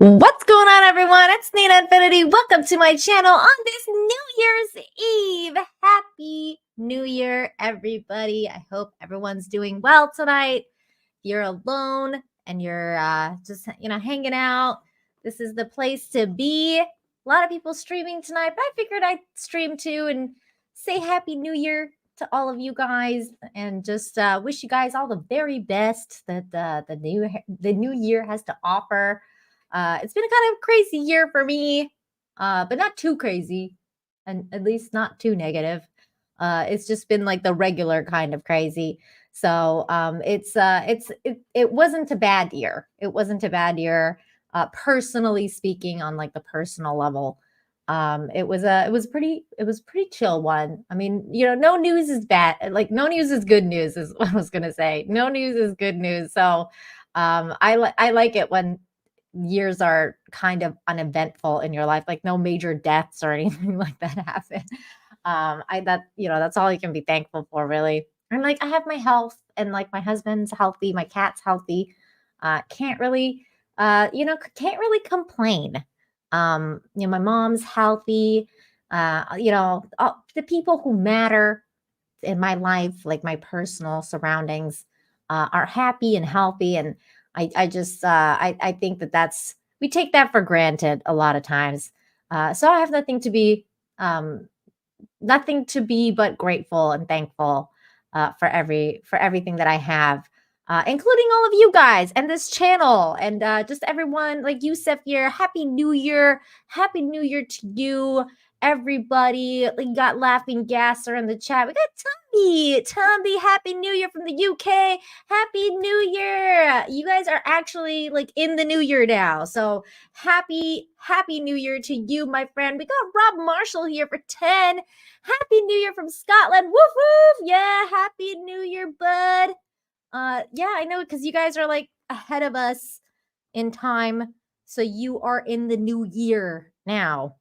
What's going on, everyone? It's Nina Infinity. Welcome to my channel on this New Year's Eve. Happy New Year, everybody. I hope everyone's doing well tonight. If you're alone and you're just, hanging out, this is the place to be. A lot of people streaming tonight, but I figured I'd stream too and say Happy New Year to all of you guys and just wish you guys all the very best that the new year has to offer. It's been a kind of crazy year for me, but not too crazy, and at least not too negative. It's just been like the regular kind of crazy. So it wasn't a bad year. It wasn't a bad year, personally speaking, on like the personal level. It was pretty chill one. I mean, no news is bad. Like no news is good news is what I was gonna say. No news is good news. So I like it when years are kind of uneventful in your life, like no major deaths or anything like that happen. That's all you can be thankful for, really. And like I have my health, and like my husband's healthy, my cat's healthy. Can't really can't really complain. My mom's healthy. All the people who matter in my life, like my personal surroundings, are happy and healthy. And I think we take that for granted a lot of times. So I have um, nothing to be but grateful and thankful for everything that I have, including all of you guys and this channel and just everyone like Yusef here. Happy New Year to you, everybody. We got Laughing Gasser in the chat. We got Tommy. Happy New Year from the UK. Happy New Year. You guys are actually like in the new year now. So happy New Year to you, my friend. We got Rob Marshall here for 10. Happy New Year from Scotland. Woof woof. Yeah, happy New Year, bud. Yeah, I know, because you guys are like ahead of us in time. So you are in the new year now.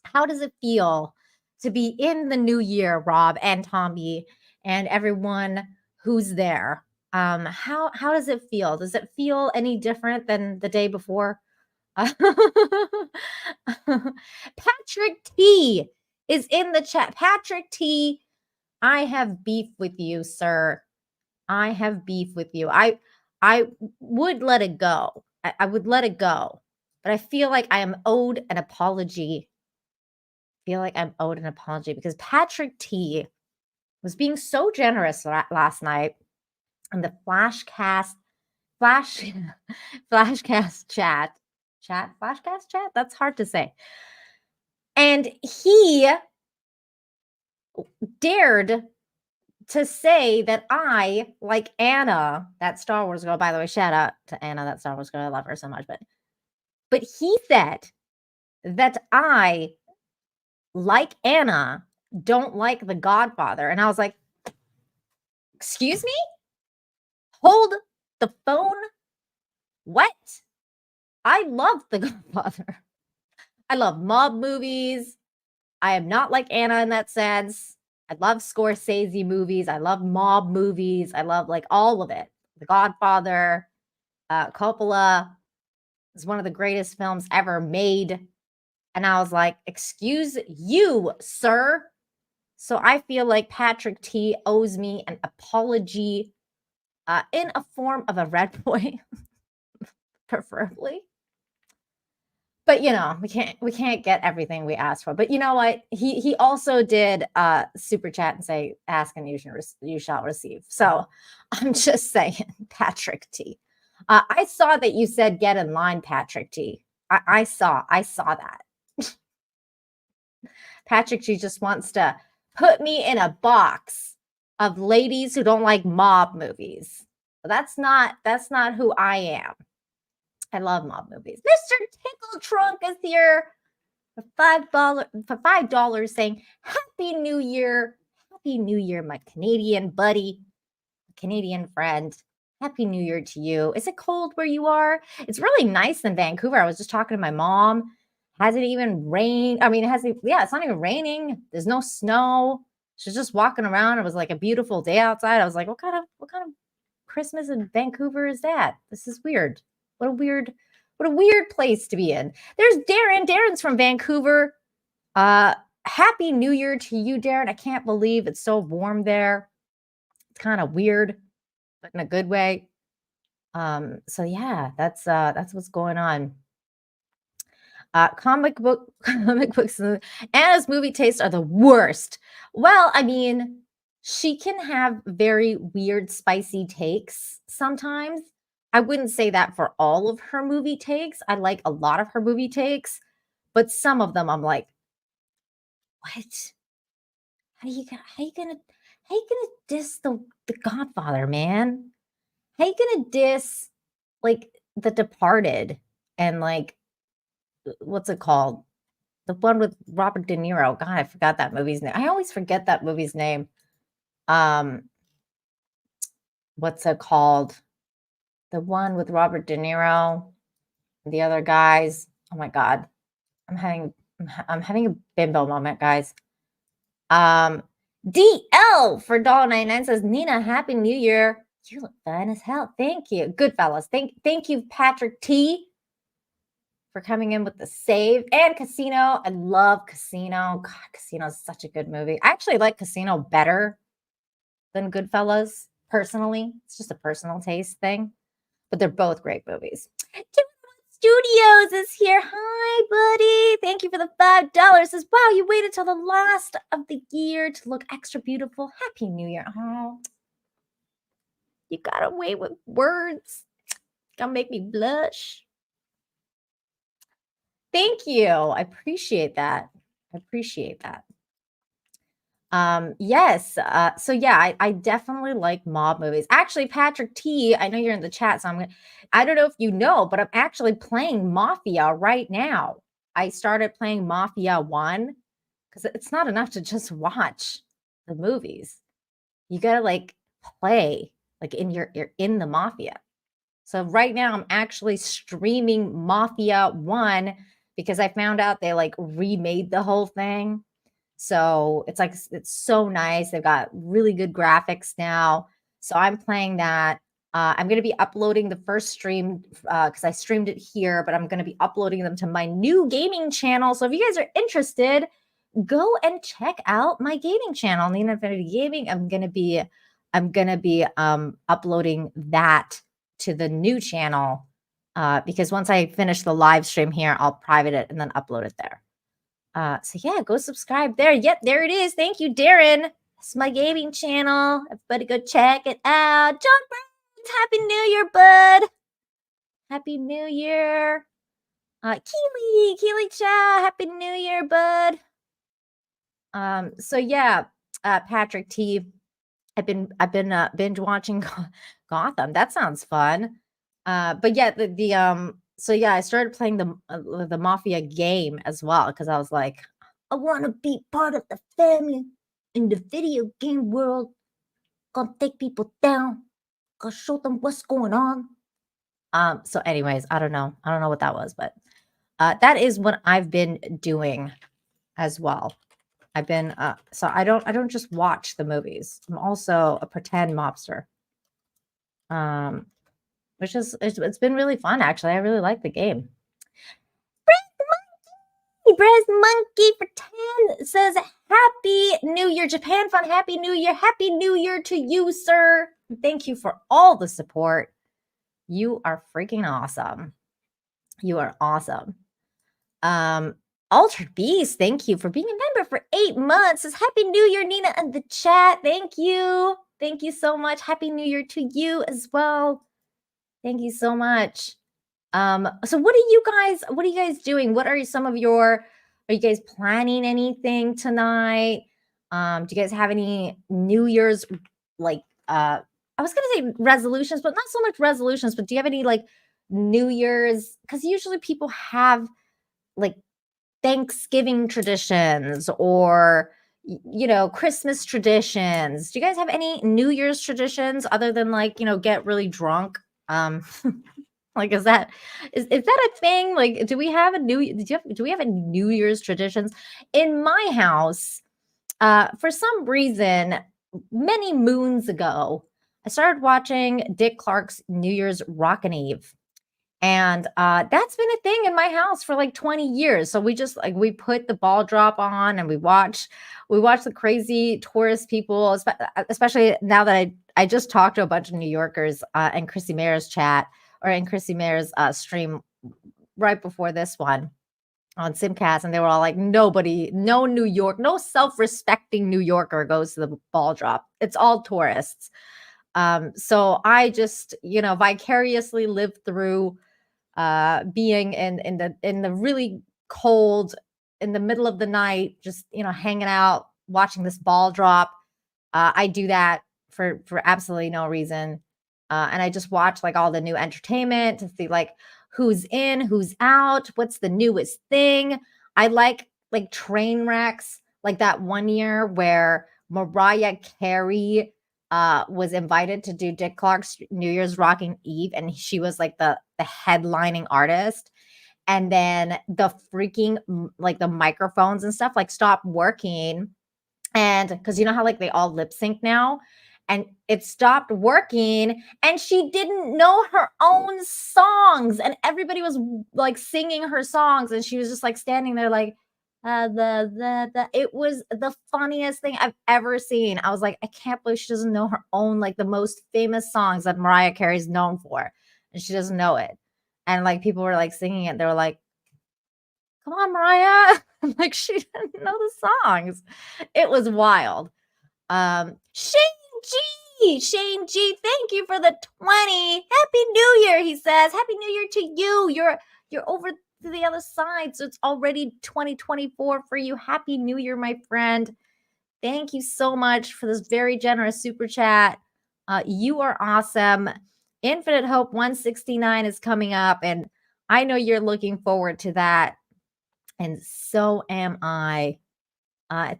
How does it feel to be in the new year, Rob and Tommy and everyone who's there? How does it feel? Does it feel any different than the day before? Patrick T is in the chat. Patrick T, I have beef with you, sir. I have beef with you. I would let it go. I would let it go. But I feel like I am owed an apology. Because Patrick T was being so generous last night in the Flashcast chat. Flashcast chat? That's hard to say. And he dared to say that I, like Anna, that Star Wars girl, by the way, shout out to Anna, that Star Wars girl. I love her so much. But he said that I, like Anna, don't like The Godfather. And I was like, excuse me? Hold the phone? What? I love The Godfather. I love mob movies. I am not like Anna in that sense. I love Scorsese movies. I love mob movies. I love like all of it. The Godfather, Coppola is one of the greatest films ever made. And I was like, excuse you, sir. So I feel like Patrick T owes me an apology in a form of a red boy, preferably. But we can't get everything we asked for. But you know what? He also did super chat and say, ask and you shall receive. So I'm just saying, Patrick T. I saw that you said get in line, Patrick T. I saw that. Patrick T just wants to put me in a box of ladies who don't like mob movies. That's not who I am. I love mob movies. Mr. Tickle Trunk is here for $5 saying Happy New Year. Happy New Year, my Canadian buddy, Canadian friend. Happy New Year to you. Is it cold where you are? It's really nice in Vancouver. I was just talking to my mom. Hasn't even rained. I mean, it's not even raining. There's no snow. She's just walking around. It was like a beautiful day outside. I was like, what kind of Christmas in Vancouver is that? This is weird. What a weird What a weird place to be in. There's Darren. Darren's from Vancouver. Happy New Year to you, Darren. I can't believe it's so warm there. It's kind of weird, but in a good way. So yeah, that's what's going on. Comic books and Anna's movie tastes are the worst. Well, I mean, she can have very weird, spicy takes sometimes. I wouldn't say that for all of her movie takes. I like a lot of her movie takes, but some of them I'm like, what? How you gonna diss the Godfather, man? How you gonna diss like The Departed and like what's it called? The one with Robert De Niro. God, I forgot that movie's name. I always forget that movie's name. Um, what's it called? The one with Robert De Niro, the other guys. Oh my God. I'm having a bimbo moment, guys. DL for $1.99 says, Nina, Happy New Year. You look fine as hell. Thank you. Goodfellas. Thank you, Patrick T, for coming in with the save. And Casino. I love Casino. God, Casino is such a good movie. I actually like Casino better than Goodfellas, personally. It's just a personal taste thing. But they're both great movies. Studios is here. Hi, buddy. Thank you for the $5. Says, wow, you waited till the last of the year to look extra beautiful. Happy New Year. Oh, you got away with words. Gonna make me blush. Thank you. I appreciate that. Yes. So yeah, I definitely like mob movies. Actually, Patrick T, I know you're in the chat, so I don't know if you know, but I'm actually playing Mafia right now. I started playing Mafia 1 because it's not enough to just watch the movies. You gotta like play, like you're in the Mafia. So right now I'm actually streaming Mafia 1 because I found out they like remade the whole thing. So it's like, it's so nice. They've got really good graphics now. So I'm playing that. I'm going to be uploading the first stream because I streamed it here, but I'm going to be uploading them to my new gaming channel. So if you guys are interested, go and check out my gaming channel, Nina Infinity Gaming. I'm going to be uploading that to the new channel because once I finish the live stream here, I'll private it and then upload it there. So yeah, go subscribe there. Yep, there it is. Thank you, Darren. It's my gaming channel. Everybody go check it out. John Burns, Happy New Year, bud. Happy New Year. Keely Chow, Happy New Year, bud. So yeah, Patrick T, I've been binge watching Gotham. That sounds fun. But yeah, so yeah, I started playing the Mafia game as well because I was like, I want to be part of the family in the video game world. Gonna take people down. Gonna show them what's going on. So anyways, I don't know what that was, but that is what I've been doing as well. I've been so I don't just watch the movies. I'm also a pretend mobster. Which is it's been really fun actually. I really like the game. Brez Monkey for 10 says Happy New Year, Japan Fun. Happy New Year. Happy New Year to you, sir. Thank you for all the support. You are freaking awesome. You are awesome. Altered Beast, thank you for being a member for 8 months. Says Happy New Year, Nina, in the chat. Thank you. Thank you so much. Happy New Year to you as well. Thank you so much. So what are you guys doing? Are you guys planning anything tonight? Do you guys have any New Year's, like, I was going to say resolutions, but not so much resolutions, but do you have any like New Year's? Because usually people have like Thanksgiving traditions or, Christmas traditions. Do you guys have any New Year's traditions other than like, get really drunk? Like, is that a thing? Like, do we have a New Year's traditions? In my house, for some reason, many moons ago, I started watching Dick Clark's New Year's Rockin' Eve. And that's been a thing in my house for like 20 years. So we just like we put the ball drop on and we watch the crazy tourist people, especially now that I just talked to a bunch of New Yorkers in Chrissy Mayer's chat or in Chrissy Mayer's stream right before this one on Simcast, and they were all like, nobody, no New York, no self-respecting New Yorker goes to the ball drop. It's all tourists. So I just, vicariously lived through being in the really cold, in the middle of the night, just hanging out, watching this ball drop. I do that for absolutely no reason, and I just watch like all the new entertainment to see like who's in, who's out, what's the newest thing. I like train wrecks, like that one year where Mariah Carey was invited to do Dick Clark's New Year's Rocking Eve, and she was like the headlining artist. And then the freaking like the microphones and stuff like stopped working, and because you know how like they all lip sync now, and it stopped working, and she didn't know her own songs, and everybody was like singing her songs, and she was just like standing there like the it was the funniest thing I've ever seen. I was like, I can't believe she doesn't know her own like the most famous songs that Mariah Carey's known for, and she doesn't know it. And like people were like singing it, they were like, come on, Mariah. Like she didn't know the songs. It was wild. Shane G, thank you for the 20. Happy New Year, he says. Happy New Year to you. You're over to the other side, so it's already 2024 for you. Happy New Year, my friend. Thank you so much for this very generous super chat. You are awesome. Infinite Hope 169 is coming up, and I know you're looking forward to that. And so am I.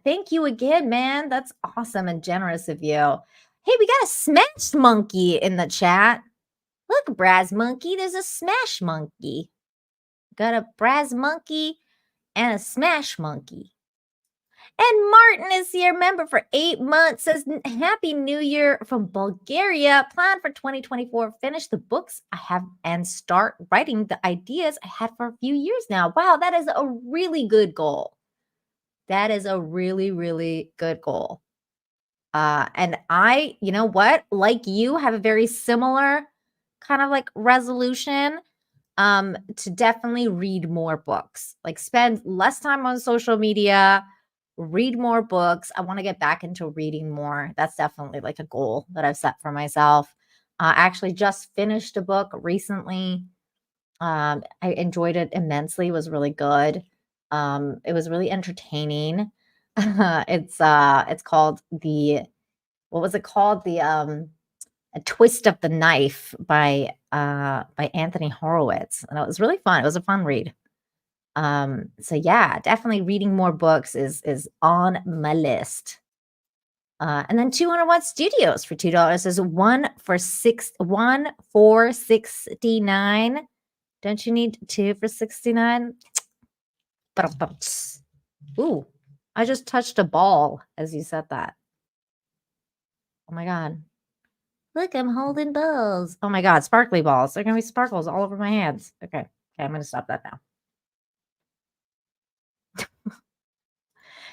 Thank you again, man. That's awesome and generous of you. Hey, we got a smash monkey in the chat. Look, Braz Monkey, there's a smash monkey. Got a Braz Monkey and a smash monkey. And Martin is here, member for 8 months, says Happy New Year from Bulgaria. Plan for 2024, finish the books I have and start writing the ideas I had for a few years now. Wow, that is a really good goal. That is a really, really good goal. And I, you know what, like you, have a very similar kind of like resolution to definitely read more books, like spend less time on social media, read more books. I want to get back into reading more. That's definitely like a goal that I've set for myself. I actually just finished a book recently. I enjoyed it immensely. It was really good. It was really entertaining. It's called what was it called? A Twist of the Knife by Anthony Horowitz. And it was really fun. It was a fun read. So yeah, definitely reading more books is on my list. And then 201 Studios for $2 is one for 69. Don't you need 2 for 69? Ooh, I just touched a ball as you said that. Oh my God. Look, I'm holding balls. Oh my God, sparkly balls. They're going to be sparkles all over my hands. Okay, I'm going to stop that now.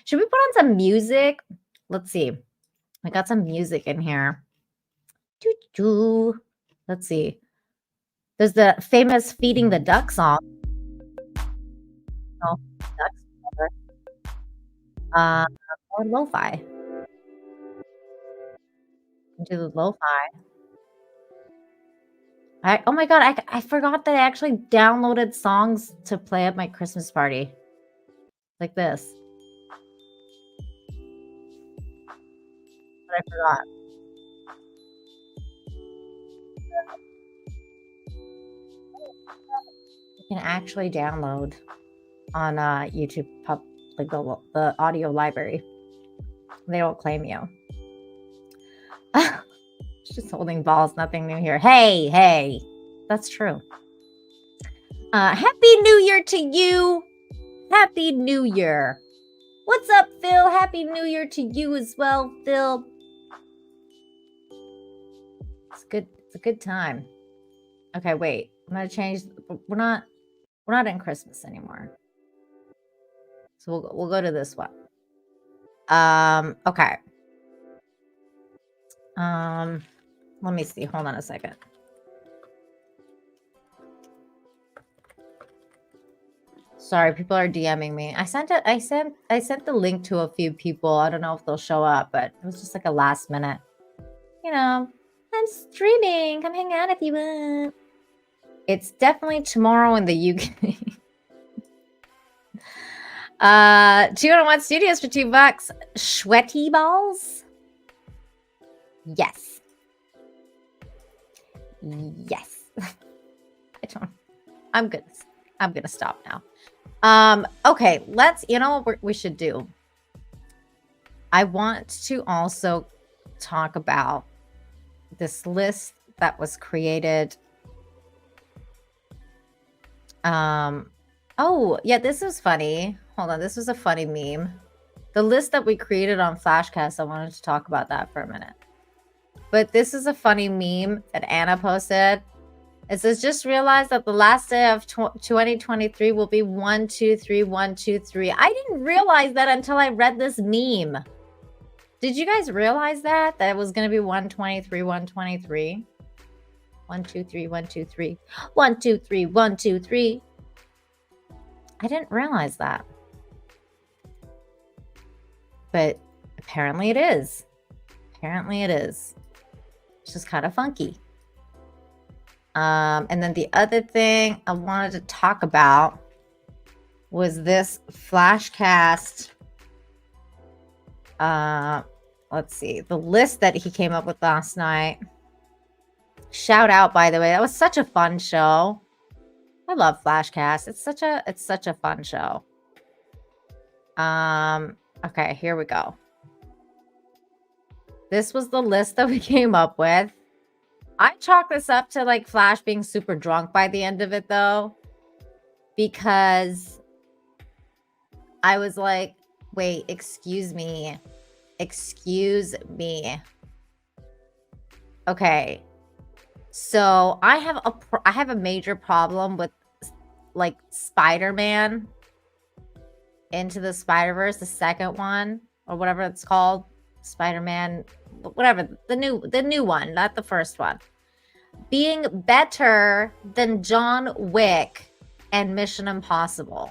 Should we put on some music? Let's see. I got some music in here. Let's see. There's the famous Feeding the Duck song. Oh, ducks. Or lo-fi. Do the lo-fi. Oh my God, I forgot that I actually downloaded songs to play at my Christmas party. Like this. But I forgot. You can actually download on YouTube like the audio library. They don't claim you. Just holding balls, nothing new here. Hey, that's true. Happy New Year to you. Happy New Year. What's up, Phil? Happy New Year to you as well, Phil. It's good. It's a good time. Okay, wait. I'm gonna change. We're not in Christmas anymore. So we'll go to this one. Okay. Let me see. Hold on a second. Sorry, people are DMing me. I sent the link to a few people. I don't know if they'll show up, but it was just like a last minute. You know, I'm streaming. Come hang out if you want. It's definitely tomorrow in the UK. 201 Studios for $2. Sweaty balls? Yes. Yes. I'm gonna stop now. Okay, you know what we should do? I want to also talk about this list that was created. Oh, yeah, this was funny. Hold on, this was a funny meme. The list that we created on Flashcast, I wanted to talk about that for a minute. But this is a funny meme that Anna posted. It says, just realized that the last day of 2023 will be 1, 2, 3, 1, 2, 3. I didn't realize that until I read this meme. Did you guys realize that it was going to be 123, 123? 1, 2, 3, 1, 2, 3. 1, 2, 3, 1, 2, 3. I didn't realize that. But apparently it is. Apparently it is. It's just kind of funky. And then the other thing I wanted to talk about was this Flashcast. Let's see. The list that he came up with last night. Shout out, by the way. That was such a fun show. I love Flashcast. It's such a fun show. Okay, here we go. This was the list that we came up with. I chalk this up to like Flash being super drunk by the end of it though. Because I was like, wait, excuse me. Excuse me. Okay. So I have a major problem with like Spider-Man Into the Spider-Verse, the second one, or whatever it's called. Spider-Man, whatever, the new one, not the first one, being better than John Wick and Mission Impossible.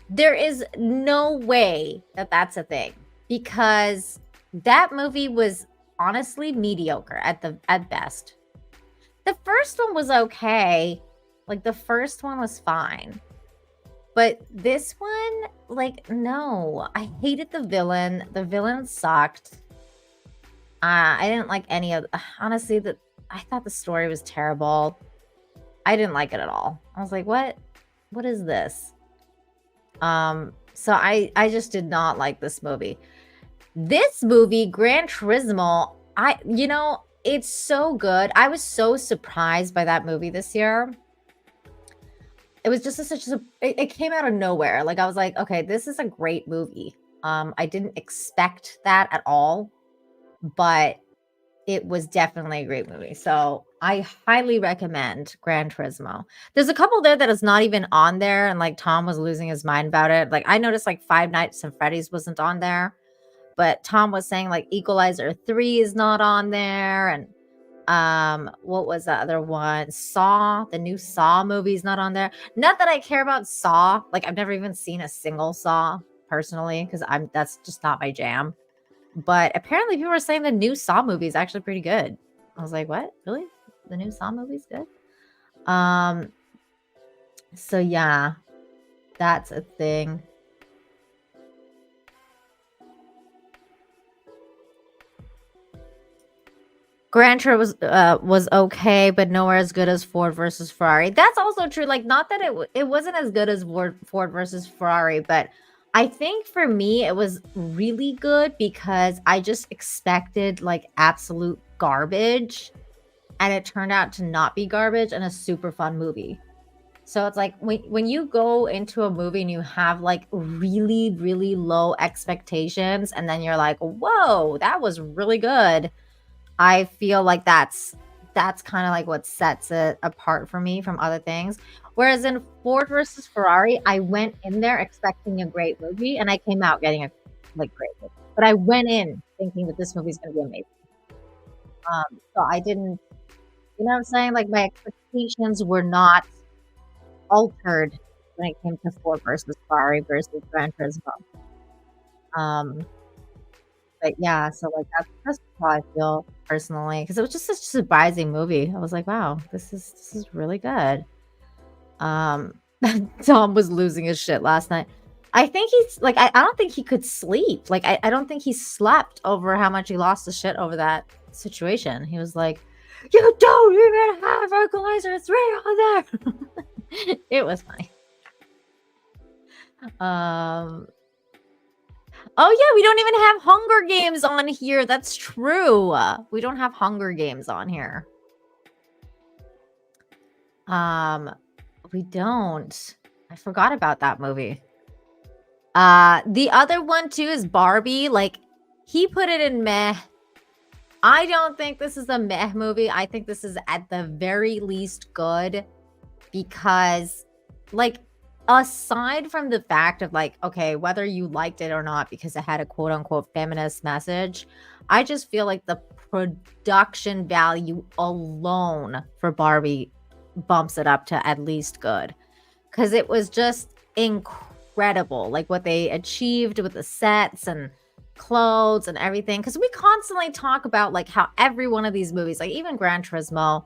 There is no way that that's a thing, because that movie was honestly mediocre at best. The first one was okay. Like the first one was fine. But this one, like, no. I hated the villain. The villain sucked. I didn't like any of... Honestly, I thought the story was terrible. I didn't like it at all. I was like, what? What is this? So I just did not like this movie. This movie, Gran Turismo, it's so good. I was so surprised by that movie this year. It was just it came out of nowhere. Like, I was like, okay, this is a great movie. I didn't expect that at all, but it was definitely a great movie. So I highly recommend Gran Turismo. There's a couple there that is not even on there, and like Tom was losing his mind about it. Like, I noticed like Five Nights at Freddy's wasn't on there, but Tom was saying like Equalizer 3 is not on there, and what was the other one? Saw, the new Saw movie is not on there. Not that I care about Saw. Like, I've never even seen a single Saw personally, because that's just not my jam. But apparently people were saying the new Saw movie is actually pretty good. I was like, what? Really? The new Saw movie's good? So yeah, that's a thing. Gran Turismo was okay, but nowhere as good as Ford versus Ferrari. That's also true. Like, not that it wasn't as good as Ford versus Ferrari, but I think for me it was really good because I just expected like absolute garbage, and it turned out to not be garbage and a super fun movie. So it's like when you go into a movie and you have like really, really low expectations, and then you're like, whoa, that was really good. I feel like that's that's kind of like what sets it apart for me from other things. Whereas in Ford versus Ferrari, I went in there expecting a great movie, and I came out getting a great movie. But I went in thinking that this movie's going to be amazing. So I didn't, you know what I'm saying? Like my expectations were not altered when it came to Ford versus Ferrari versus Gran Turismo. But yeah, so like that's how I feel personally, because it was just such a surprising movie. I was like, wow, this is really good. Tom was losing his shit last night. I think he's like, I don't think he could sleep. Like I don't think he slept over how much he lost his shit over that situation. He was like, you don't even have equalizer, it's right on there. It was funny. Oh yeah, we don't even have Hunger Games on here. That's true. We don't have Hunger Games on here. We don't. I forgot about that movie. The other one too is Barbie. Like, he put it in meh. I don't think this is a meh movie. I think this is at the very least good, because like, aside from the fact of like, okay, whether you liked it or not because it had a quote unquote feminist message, I just feel like the production value alone for Barbie bumps it up to at least good, because it was just incredible, like what they achieved with the sets and clothes and everything. Because we constantly talk about like how every one of these movies, like even Gran Turismo,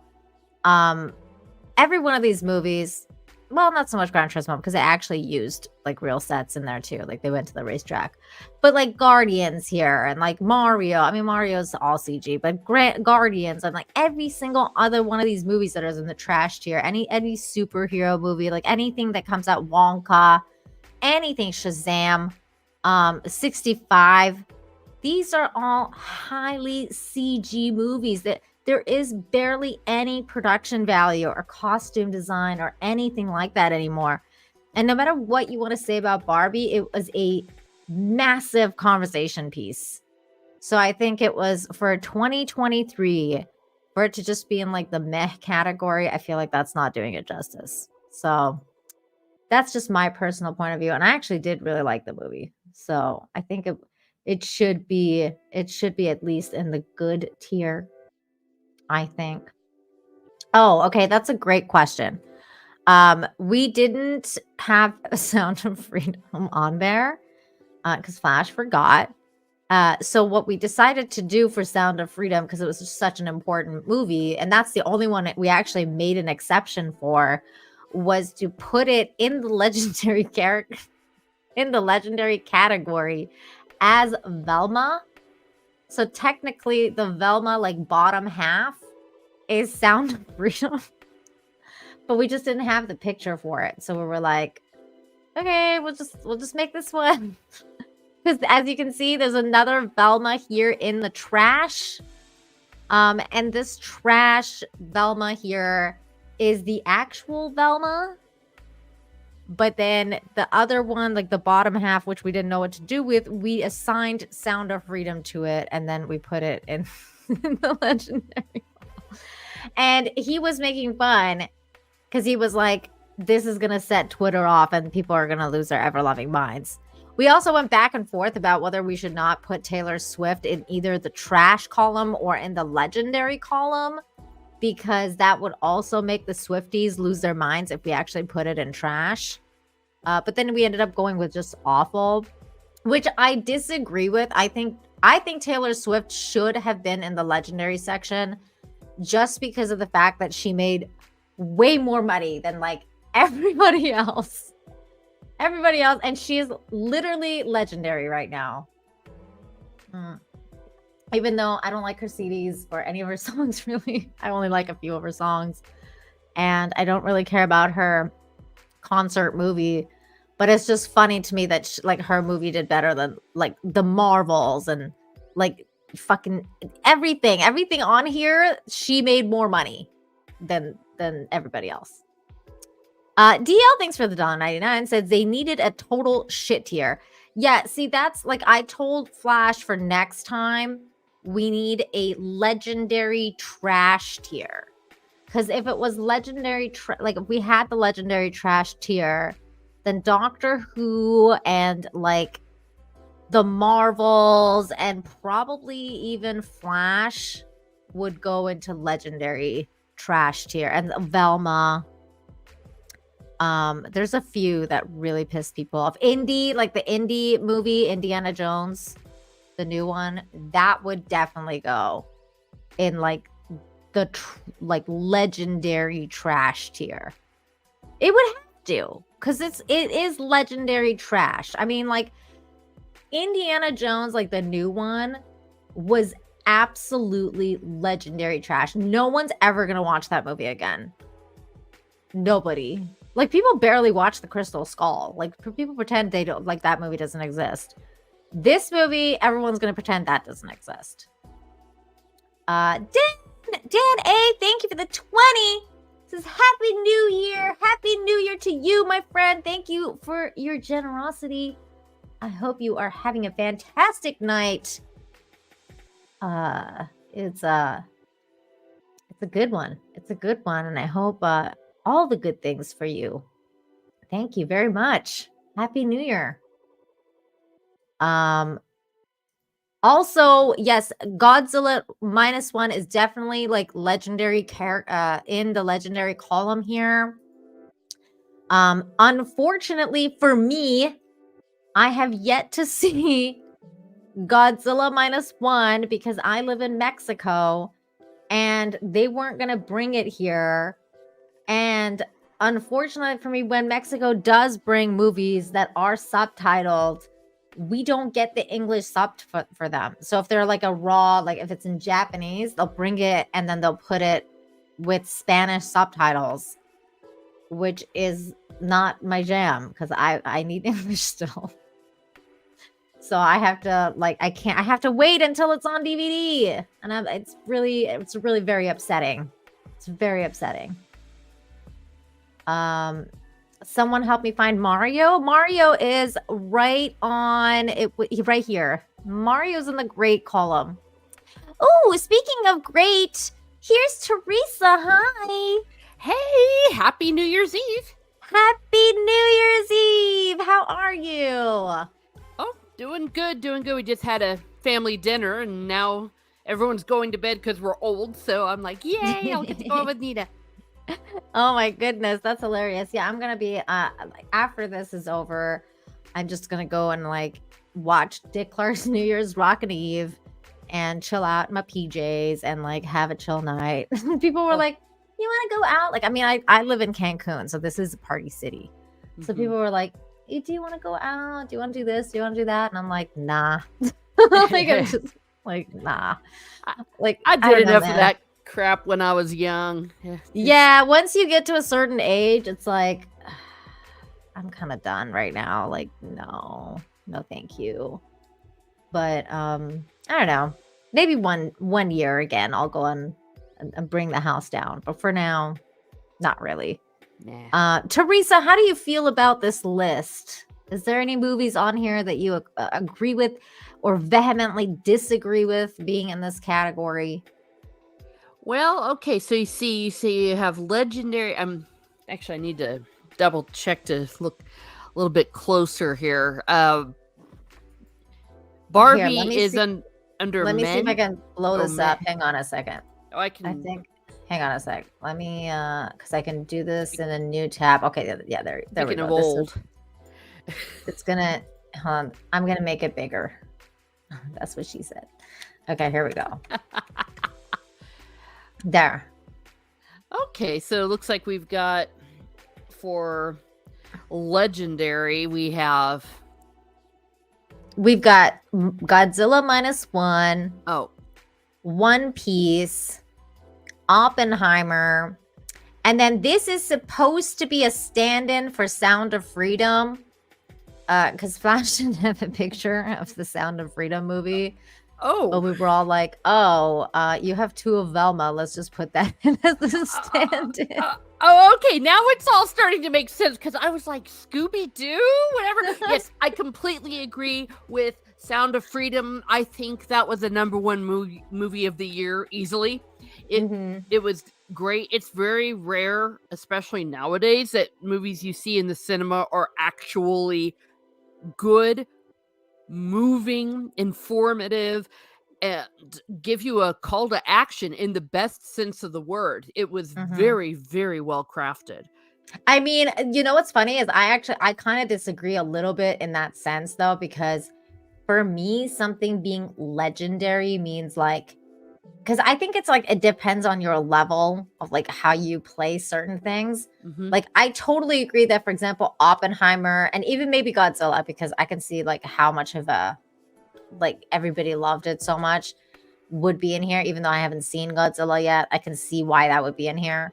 every one of these movies, well, not so much Gran Turismo because it actually used like real sets in there too. Like they went to the racetrack, but like Guardians here and like Mario. I mean, Mario's all CG, but Guardians and like every single other one of these movies that is in the trash tier, any superhero movie, like anything that comes out, Wonka, anything, Shazam, 65. These are all highly CG movies that there is barely any production value or costume design or anything like that anymore. And no matter what you want to say about Barbie, it was a massive conversation piece. So I think it was, for 2023, for it to just be in like the meh category, I feel like that's not doing it justice. So that's just my personal point of view. And I actually did really like the movie. So I think it should be at least in the good tier, I think. Oh, okay, that's a great question. We didn't have a Sound of Freedom on there because Flash forgot. So what we decided to do for Sound of Freedom, because it was just such an important movie, and that's the only one that we actually made an exception for, was to put it in the legendary character, in the legendary category as Velma. So technically the Velma like bottom half is Sound of Freedom. But we just didn't have the picture for it. So we were like, okay, we'll just make this one. Because as you can see, there's another Velma here in the trash. And this trash Velma here is the actual Velma. But then the other one, like the bottom half, which we didn't know what to do with, we assigned Sound of Freedom to it, and then we put it in, in the legendary. And he was making fun because he was like, this is going to set Twitter off and people are going to lose their ever-loving minds. We also went back and forth about whether we should not put Taylor Swift in either the trash column or in the legendary column, because that would also make the Swifties lose their minds if we actually put it in trash. But then we ended up going with just awful, which I disagree with. I think Taylor Swift should have been in the legendary section, just because of the fact that she made way more money than like everybody else. And she is literally legendary right now. Even though I don't like her CDs or any of her songs, really. I only like a few of her songs. And I don't really care about her concert movie. But it's just funny to me that like her movie did better than like the Marvels and like fucking everything. Everything on here, she made more money than everybody else. DL, thanks for the $1.99, says they needed a total shit tier. Yeah, see, that's like, I told Flash for next time we need a legendary trash tier. Because if it was legendary, like if we had the legendary trash tier, then Doctor Who and like the Marvels and probably even Flash would go into legendary trash tier. And Velma. There's a few that really piss people off. Indie, like the indie movie, Indiana Jones, the new one, that would definitely go in like the like legendary trash tier. It would have to, because it is legendary trash. I mean, like Indiana Jones, like the new one, was absolutely legendary trash. No one's ever gonna watch that movie again. Nobody. Like, people barely watch The Crystal Skull. Like, people pretend they don't, like, that movie doesn't exist. This movie, everyone's gonna pretend that doesn't exist. Dan A, thank you for the 20. Says Happy New Year. Happy New Year to you, my friend. Thank you for your generosity. I hope you are having a fantastic night. It's a good one. It's a good one, and I hope all the good things for you. Thank you very much. Happy New Year. Also, yes, Godzilla -1 is definitely like legendary in the legendary column here. Unfortunately for me, I have yet to see Godzilla -1 because I live in Mexico and they weren't going to bring it here. And unfortunately for me, when Mexico does bring movies that are subtitled, we don't get the English sub for them. So if they're like a raw, like if it's in Japanese, they'll bring it and then they'll put it with Spanish subtitles, which is not my jam because I need English still. So I have to I have to wait until it's on DVD. And it's really very upsetting. It's very upsetting. Someone help me find Mario. Mario is right on it, right here. Mario's in the great column. Oh, speaking of great, here's Teresa. Hi. Hey, happy New Year's Eve. Happy New Year's Eve. How are you? Oh, doing good. We just had a family dinner and now everyone's going to bed because we're old. So I'm like, yay, I'll get to go out with Nina. Oh my goodness, that's hilarious. Yeah, I'm gonna be after this is over, I'm just gonna go and like watch Dick Clark's New Year's Rockin' Eve and chill out in my PJs and like have a chill night. People were like, you want to go out? Like, I mean, I live in Cancun, so this is a party city. So people were like, hey, do you want to go out? Do you want to do this? Do you want to do that? And I'm like, nah. Like, I'm just like, nah. Like, I did enough of that crap when I was young. Yeah, once you get to a certain age, it's like, I'm kind of done right now. Like, no, thank you. But I don't know. Maybe one year again, I'll go on and bring the house down. But for now, not really. Nah. Teresa, how do you feel about this list? Is there any movies on here that you agree with or vehemently disagree with being in this category? Well, okay, so you see you have legendary. Actually, I need to double check to look a little bit closer here. Barbie is under. Let me see if I can blow this up. Hang on a second. Oh, I can. I think. Hang on a sec. Let me, because I can do this in a new tab. Okay, yeah, there we go. Old. It's gonna. I'm gonna make it bigger. That's what she said. Okay, here we go. There. Okay, so it looks like we've got for legendary, we've got Godzilla -1. Oh. One Piece, Oppenheimer, and then this is supposed to be a stand-in for Sound of Freedom, because Flash didn't have a picture of the Sound of Freedom movie. Oh, but we were all like, "Oh, you have two of Velma. Let's just put that in as the stand-in." Okay. Now it's all starting to make sense because I was like, Scooby-Doo, whatever. Yes, I completely agree with Sound of Freedom, I think that was the number one movie of the year easily. It Mhm. it was great. It's very rare, especially nowadays, that movies you see in the cinema are actually good, moving, informative, and give you a call to action in the best sense of the word. It was Mhm. very, very well crafted. I mean, you know what's funny is I kind of disagree a little bit in that sense though, because for me, something being legendary means like, because I think it's like it depends on your level of like how you play certain things. Mhm. Like I totally agree that, for example, Oppenheimer and even maybe Godzilla, because I can see like how much of a like everybody loved it so much would be in here, even though I haven't seen Godzilla yet. I can see why that would be in here.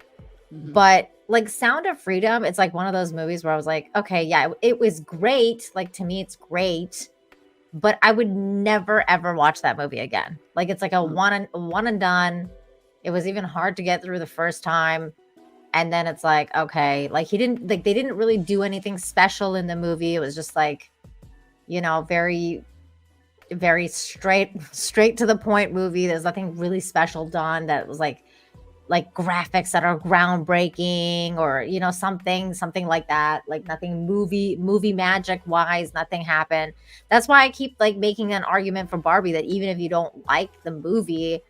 Mhm. But like Sound of Freedom, it's like one of those movies where I was like, okay, yeah, it was great. Like to me, it's great, but I would never ever watch that movie again. Like it's like a Mm. one and done. It was even hard to get through the first time. And then it's like, okay, like they didn't really do anything special in the movie. It was just like, very, very straight to the point movie. There's nothing really special done that was like graphics that are groundbreaking or something like that, like nothing movie magic wise, nothing happened. That's why I keep like making an argument for Barbie that even if you don't like the movie,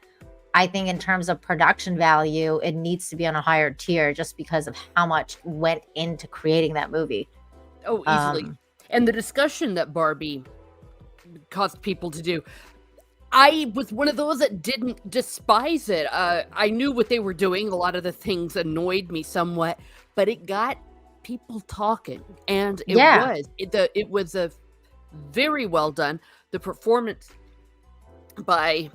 I think in terms of production value it needs to be on a higher tier just because of how much went into creating that movie. Oh, easily. um And the discussion that Barbie caused people to do, I was one of those that didn't despise it. I knew what they were doing. A lot of the things annoyed me somewhat, but it got people talking, and yeah, it was a very well done. The performance by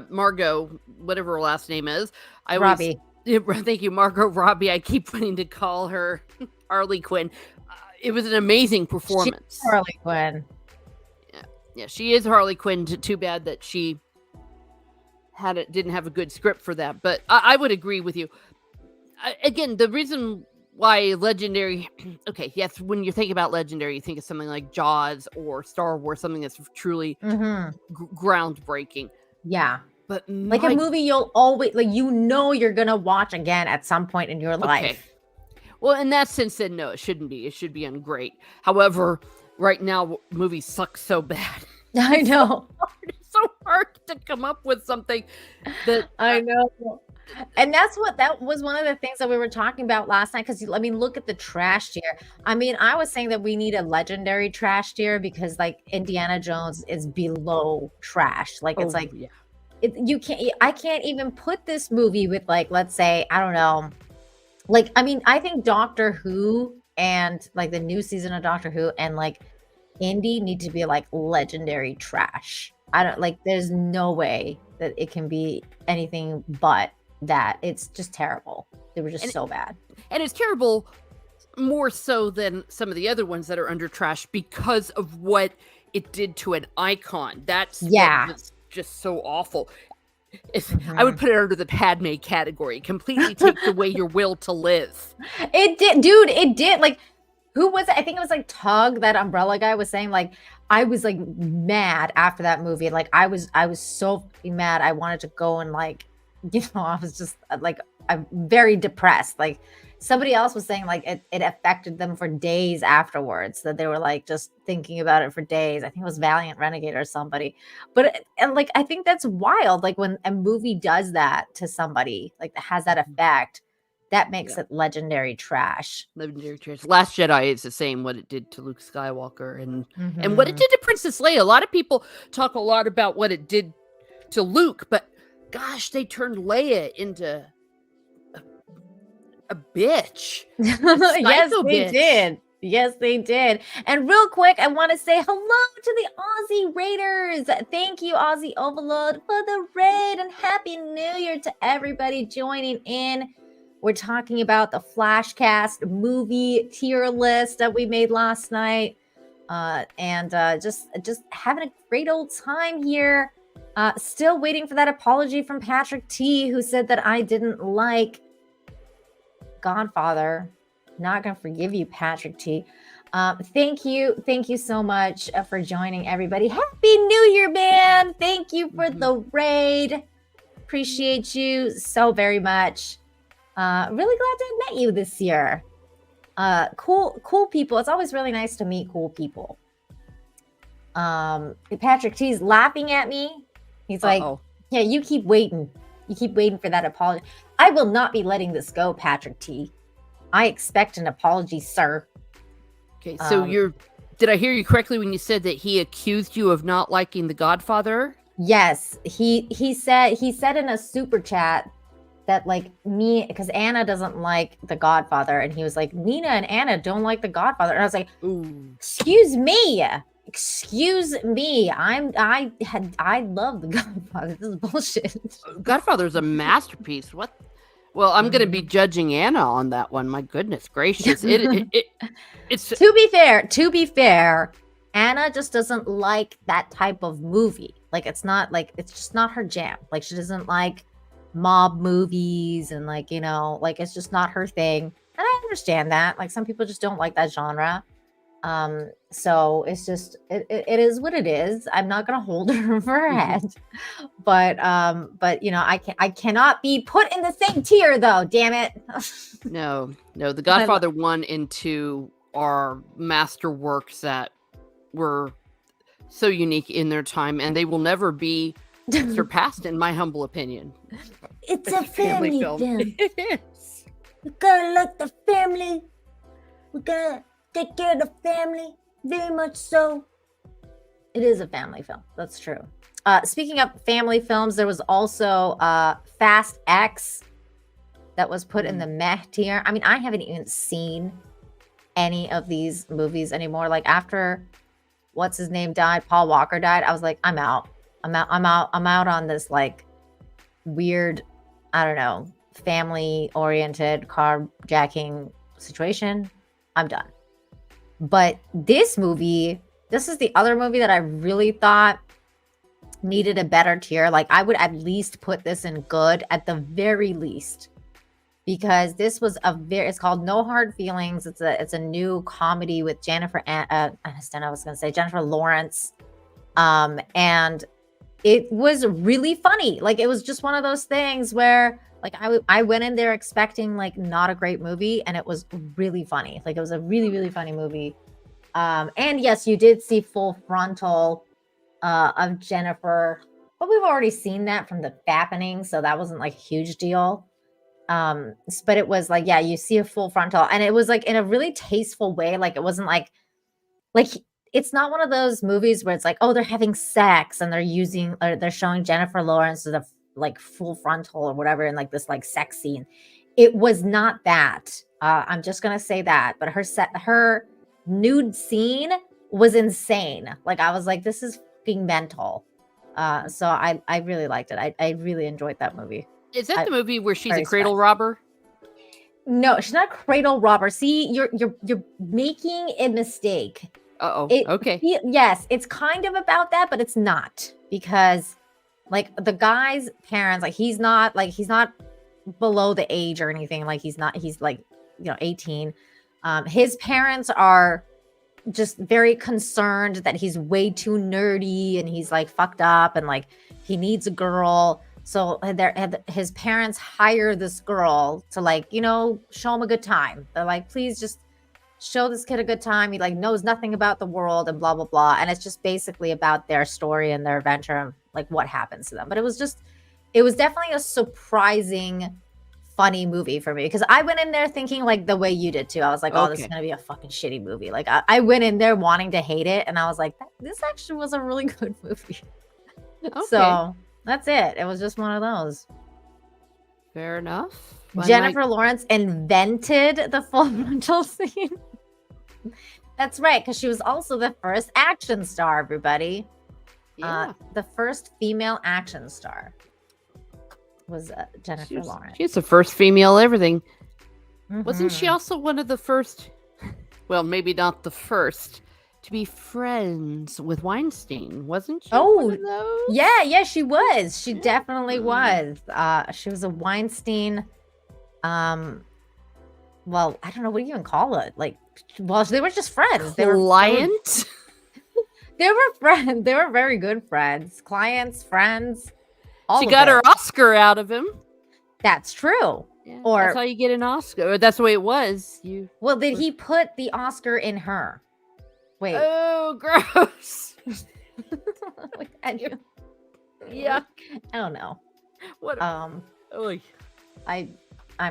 Margot, whatever her last name is, I always Robbie. thank you, Margot Robbie. I keep wanting to call her Harley Quinn. It was an amazing She's performance. Harley Quinn. Yeah, yeah, she is Harley Quinn. Too bad that she didn't have a good script for that. But I would agree with you. Again, the reason why legendary, okay, yes, when you think about legendary, you think of something like Jaws or Star Wars, something that's truly Hmm. groundbreaking. Yeah, But like a my movie you'll always like, you're gonna watch again at some point in your okay, life. well, in that sense, then no, it shouldn't be. It should be on great. However, right now movies suck so bad. I It's so know. hard. It's so hard to come up with something that I know. And that was one of the things that we were talking about last night. Because I mean, look at the trash tier. I mean, I was saying that we need a legendary trash tier because like Indiana Jones is below trash. Like it's oh like yeah. I can't even put this movie with like, let's say, I don't know. Like, I mean, I think Doctor Who and like the new season of Doctor Who and like Indy need to be like legendary trash. I don't like, there's no way that it can be anything but that. It's just terrible. They were just And so bad. and it's terrible more so than some of the other ones that are under trash because of what it did to an icon. That's what Yeah. was just so awful. I would Mhm. put it under the Padme category. It completely takes away your will to live. It did, dude. It did. Like, who was it? I think it was like Tug, that umbrella guy was saying like, I was like mad after that movie. Like I was so fucking mad. I wanted to go and like, I was just like, I'm very depressed. Like somebody else was saying like it affected them for days afterwards, that they were like just thinking about it for days. I think it was Valiant Renegade or somebody. And like I think that's wild. Like when a movie does that to somebody, like that has that effect, that makes Yeah. it legendary trash. Legendary Trash. Last Jedi is the same, what it did to Luke Skywalker and what it Mhm. did to Princess Leia. A lot of people talk a lot about what it did to Luke, but gosh, they turned Leia into a bitch. A Yes, psycho they bitch. did. Yes, they did. And real quick, I want to say hello to the Aussie Raiders. Thank you, Aussie Overload, for the raid, and Happy New Year to everybody joining in. We're talking about the Flashcast movie tier list that we made last night. And just having a great old time here. Still waiting for that apology from Patrick T, who said that I didn't like Godfather. Not gonna forgive you, Patrick T. Thank you so much for joining, everybody. Happy New Year, man! Thank you for the raid. Appreciate you so very much. Really glad to have met you this year. Cool people. It's always really nice to meet cool people. Patrick T's laughing at me. He's like, yeah, you keep waiting. You keep waiting for that apology. I will not be letting this go, Patrick T. I expect an apology, sir. Okay, so did I hear you correctly when you said that he accused you of not liking The Godfather? Yes, he said in a super chat that like me, because Anna doesn't like The Godfather, and he was like, Nina and Anna don't like The Godfather, and I was like, ooh, excuse me, I love The Godfather. This is bullshit. Godfather is a masterpiece. What? Well, I'm going to be judging Anna on that one. My goodness gracious. It's to be fair, Anna just doesn't like that type of movie. Like, it's just not her jam. Like, she doesn't like mob movies, and like, it's just not her thing. And I understand that. Like, some people just don't like that genre. So it's just, it is what it is. I'm not gonna hold her over her head, but I cannot be put in the same tier though. Damn it. No, The Godfather 1 and 2 are masterworks that were so unique in their time, and they will never be surpassed, in my humble opinion. It's a family film. We gotta like the family. We gotta take care of the family, very much so. It is a family film. That's true. Speaking of family films, there was also Fast X that was put in the meh tier. I mean, I haven't even seen any of these movies anymore. Like, after what's his name died, Paul Walker died, I was like, I'm out on this like weird, I don't know, family oriented carjacking situation. I'm done. But this is the other movie that I really thought needed a better tier. Like, I would at least put this in good at the very least, because this was it's called No Hard Feelings. It's a new comedy with Jennifer Lawrence. And it was really funny. Like, it was just one of those things where like I went in there expecting like not a great movie, and it was really funny. Like, it was a really, really funny movie. And yes, you did see Full Frontal of Jennifer, but we've already seen that from The Fappening, so that wasn't like a huge deal. But it was like, yeah, you see a Full Frontal, and it was like in a really tasteful way. Like, it wasn't like it's not one of those movies where it's like, oh, they're having sex and they're showing Jennifer Lawrence as a like full frontal or whatever in like this like sex scene. It was not that. I'm just gonna say that. But her nude scene was insane. Like, I was like, this is fucking mental. So I really liked it. I really enjoyed that movie. Is that the movie where she's a cradle robber? No, she's not a cradle robber. See, you're making a mistake. Okay. Yes, it's kind of about that, but it's not, because like the guy's parents, like he's not below the age or anything. Like, he's like 18. His parents are just very concerned that he's way too nerdy and he's like fucked up and like he needs a girl. So his parents hire this girl to like, show him a good time. They're like, please just show this kid a good time. He like knows nothing about the world and blah, blah, blah. And it's just basically about their story and their adventure and like what happens to them. But it was definitely a surprising, funny movie for me, because I went in there thinking like the way you did too. I was like, oh, this is going to be a fucking shitty movie. Like, I went in there wanting to hate it, and I was like, this actually was a really good movie. Okay. So that's it. It was just one of those. Fair enough. Jennifer Lawrence invented the full frontal scene. That's right, because she was also the first action star, everybody. Yeah. The first female action star was Jennifer Lawrence. She's the first female everything. Mm-hmm. Wasn't she also one of the first, well, maybe not the first, to be friends with Weinstein? Wasn't she? Oh, yeah, she was. She definitely was. She was a Weinstein, well, I don't know, what do you even call it? Like, Well, they were just friends. Client? They were friends. They were very good friends. Clients, friends. She got her Oscar out of him. That's true. Yeah, that's how you get an Oscar. Or that's the way it was. Did he put the Oscar in her? Wait. Oh, gross. Yeah. I don't know. What? I'm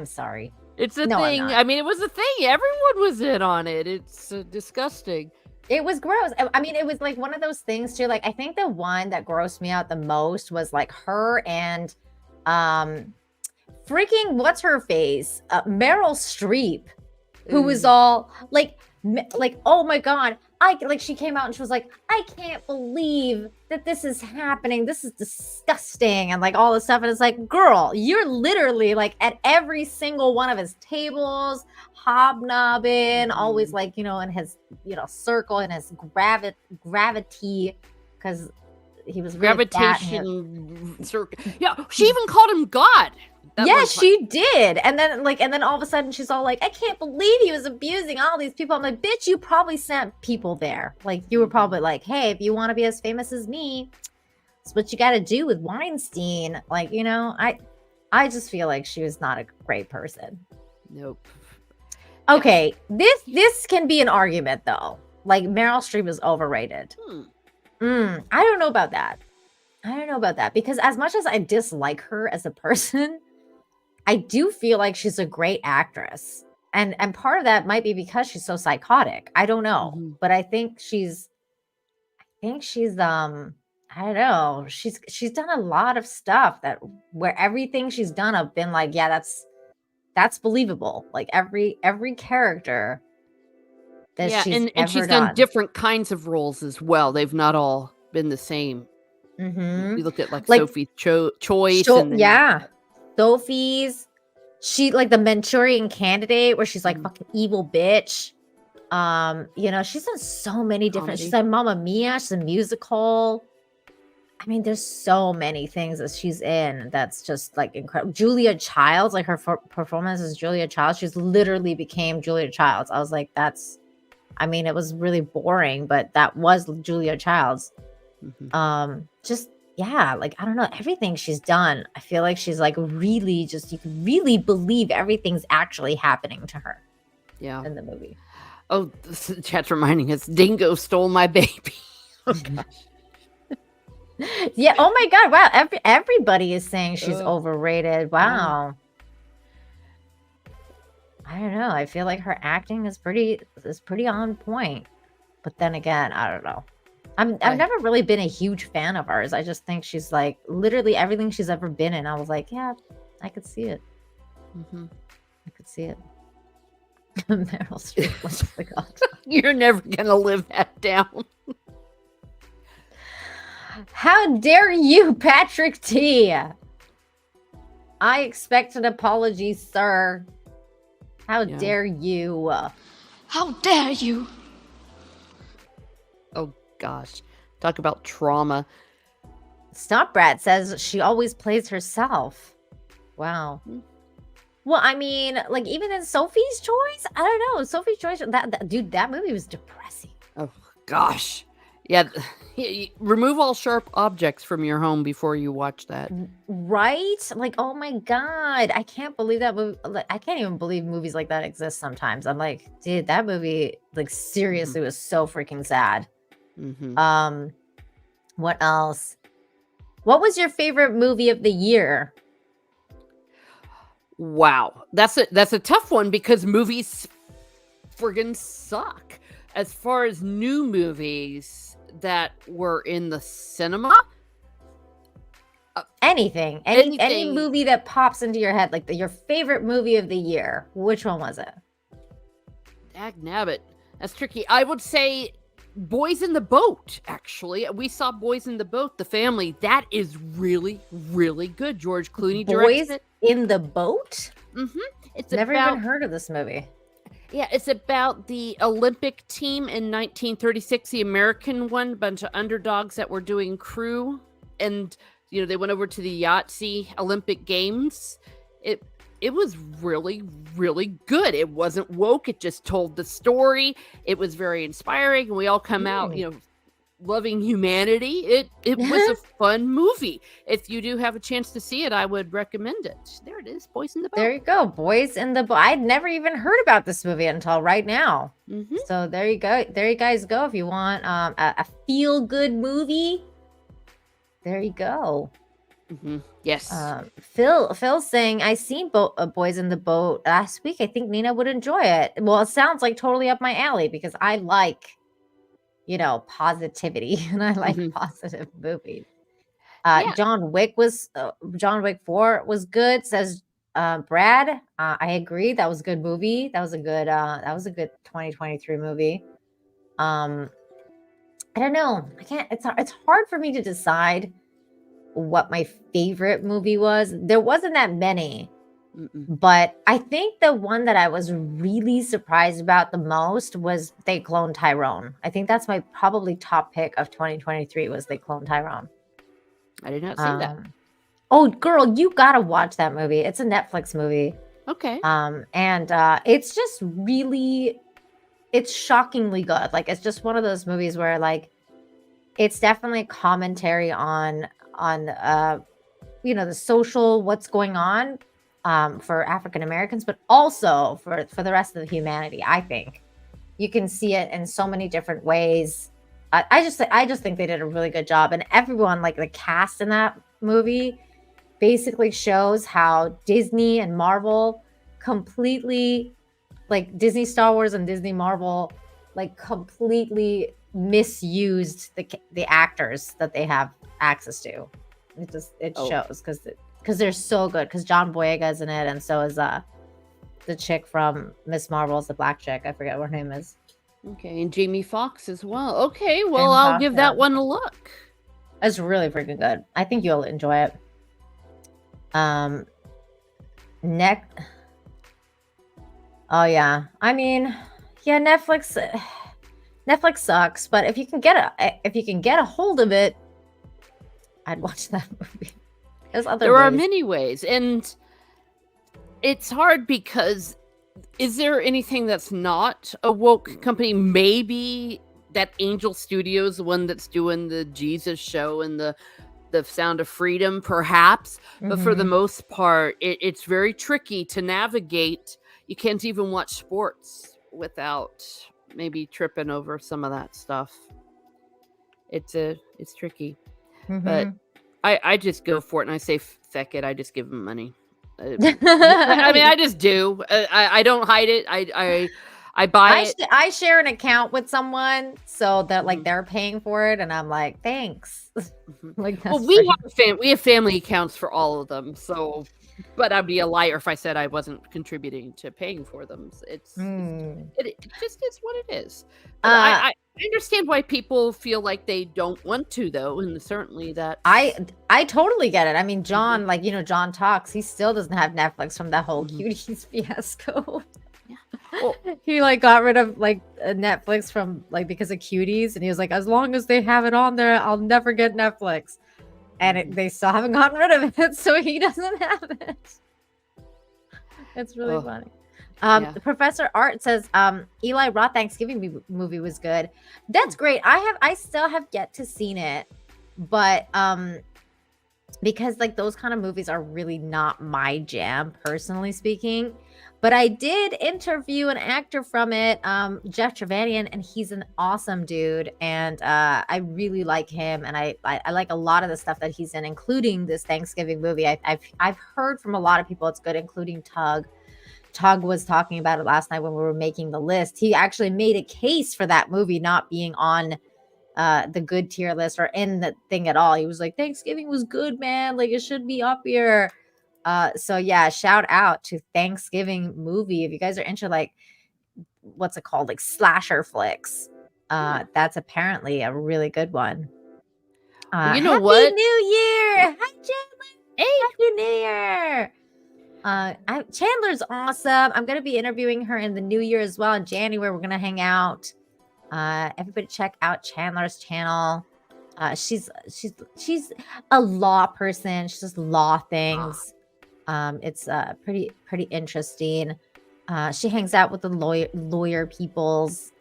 sorry. It's a thing. I mean, it was a thing. Everyone was in on it. It's disgusting. It was gross. I mean, it was like one of those things too. Like, I think the one that grossed me out the most was like her and freaking what's her face? Meryl Streep, who was all like, oh my God. She came out and she was like, I can't believe that this is happening. This is disgusting. And like all this stuff. And it's like, girl, you're literally like at every single one of his tables, hobnobbing, always like, in his, circle and his gravity, because he was really gravitation circle. Yeah, she even called him God. Yeah, she did. And then all of a sudden she's all like, I can't believe he was abusing all these people. I'm like, bitch, you probably sent people there. Like, you were probably like, hey, if you want to be as famous as me, that's what you got to do with Weinstein. Like, I just feel like she was not a great person. Nope. Okay, this can be an argument though. Like, Meryl Streep is overrated. I don't know about that. Because as much as I dislike her as a person, I do feel like she's a great actress. And part of that might be because she's so psychotic. I don't know. But I think she's I don't know. She's done a lot of stuff where everything she's done I've been like, yeah, that's believable. Like every character that she's done different kinds of roles as well. They've not all been the same. We looked at like Sophie's Choice. Sophie's. She like the Manchurian Candidate, where she's like fucking evil bitch. She's done so many different. She's like Mamma Mia. She's a musical. I mean, there's so many things that she's in that's just like incredible. Julia Childs, like her performance as Julia Childs, she's literally became Julia Childs. I was like, it was really boring, but that was Julia Childs. Like, I don't know, everything she's done, I feel like she's like really just, you can really believe everything's actually happening to her in the movie. Oh, the chat's reminding us, Dingo stole my baby. Oh gosh. Yeah, oh my God, wow, everybody is saying she's overrated. Wow. I don't know, I feel like her acting is pretty on point, but then again, I don't know. I've never really been a huge fan of hers. I just think she's like literally everything she's ever been in. I was like, yeah, I could see it. I could see it. Meryl Streep. Oh my God. You're never gonna live that down. How dare you, Patrick T? I expect an apology, sir. How dare you? How dare you? Oh gosh, talk about trauma. Stop Brat says she always plays herself. Wow. Well, I mean, like even in Sophie's Choice, I don't know. Sophie's Choice, that movie was depressing. Oh gosh, yeah. Remove all sharp objects from your home before you watch that. Right? Like, oh my God, I can't believe that movie. I can't even believe movies like that exist sometimes. I'm like, dude, that movie, like seriously, was so freaking sad. What else? What was your favorite movie of the year? Wow, that's a tough one because movies friggin' suck. As far as new movies that were in the cinema, anything, any movie that pops into your head, like your favorite movie of the year. Which one was it? Dagnabbit, that's tricky. I would say Boys in the Boat. Actually, we saw Boys in the Boat, the family. That is really, really good. George Clooney directed it. Boys in the Boat. It's never even heard of this movie. Yeah, it's about the Olympic team in 1936, the American one, bunch of underdogs that were doing crew, and they went over to the Yahtzee Olympic Games. it was really, really good. It wasn't woke. It just told the story. It was very inspiring. And we all come out, loving humanity. It was a fun movie. If you do have a chance to see it, I would recommend it. There it is, Boys in the Boat. There you go, Boys in the Boat. I'd never even heard about this movie until right now. Mhm. So there you go. There you guys go. If you want a feel-good movie, there you go. Yes. Phil's saying, I seen Boys in the Boat last week. I think Nina would enjoy it. Well, it sounds like totally up my alley because I like, positivity and I like positive movies. Yeah. John Wick 4 was good, says Brad. I agree. That was a good movie. That was a good 2023 movie. I don't know. It's hard for me to decide what my favorite movie was. There wasn't that many. But I think the one that I was really surprised about the most was They Cloned Tyrone. I think that's my probably top pick of 2023 was They Cloned Tyrone. I did not see that. Oh, girl, you gotta watch that movie. It's a Netflix movie. Okay. And it's just it's shockingly good. Like, it's just one of those movies where, like, it's definitely commentary on the social, what's going on for African Americans, but also for the rest of humanity. I think you can see it in so many different ways. I just think they did a really good job, and everyone, like the cast in that movie, basically shows how Disney and Marvel completely, like Disney Star Wars and Disney Marvel, like completely misused the actors that they have access to. It shows because they're so good. Because John Boyega's in it, and so is the chick from Miss Marvel's the black chick. I forget what her name is. Okay, and Jamie Foxx as well. Okay, well, I'll give that one a look. It's really freaking good. I think you'll enjoy it. Oh yeah. I mean, yeah, Netflix sucks, but if you can get a hold of it, I'd watch that movie. There are many ways, and it's hard because is there anything that's not a woke company? Maybe that Angel Studios, the one that's doing the Jesus show and the Sound of Freedom, perhaps. But for the most part, it's very tricky to navigate. You can't even watch sports without maybe tripping over some of that stuff. It's tricky. But I just go for it, and I say, feck it. I just give them money. I mean, I just do. I don't hide it. I buy it. I share an account with someone so that like they're paying for it, and I'm like, thanks. Like, well, we have family accounts for all of them. So, but I'd be a liar if I said I wasn't contributing to paying for them. It just is what it is. I understand why people feel like they don't want to, though, and certainly that I totally get it. I mean, John, like, John Talks, he still doesn't have Netflix from that whole Cuties fiasco. Yeah. Well, he like got rid of like Netflix from like because of Cuties, and he was like, as long as they have it on there, I'll never get Netflix. And they still haven't gotten rid of it, so he doesn't have it. It's really funny. Professor Art says Eli Roth Thanksgiving movie was good. That's great. I still have yet to seen it, but because like those kind of movies are really not my jam, personally speaking. But I did interview an actor from it, Jeff Trevanian, and he's an awesome dude, and I really like him, and I like a lot of the stuff that he's in, including this Thanksgiving movie. I've heard from a lot of people it's good, including Tug. Tug was talking about it last night when we were making the list. He actually made a case for that movie not being on the good tier list or in the thing at all. He was like, Thanksgiving was good, man. Like, it should be up here. So yeah, shout out to Thanksgiving movie. If you guys are into like, what's it called? Like slasher flicks. That's apparently a really good one. Well, you know Happy what? New Year! Hi, Chandler! Hey, Happy New Year! Chandler's awesome. I'm gonna be interviewing her in the new year as well. In January, we're gonna hang out. Everybody check out Chandler's channel. She's a law person. She does law things. It's pretty interesting. She hangs out with the lawyer peoples.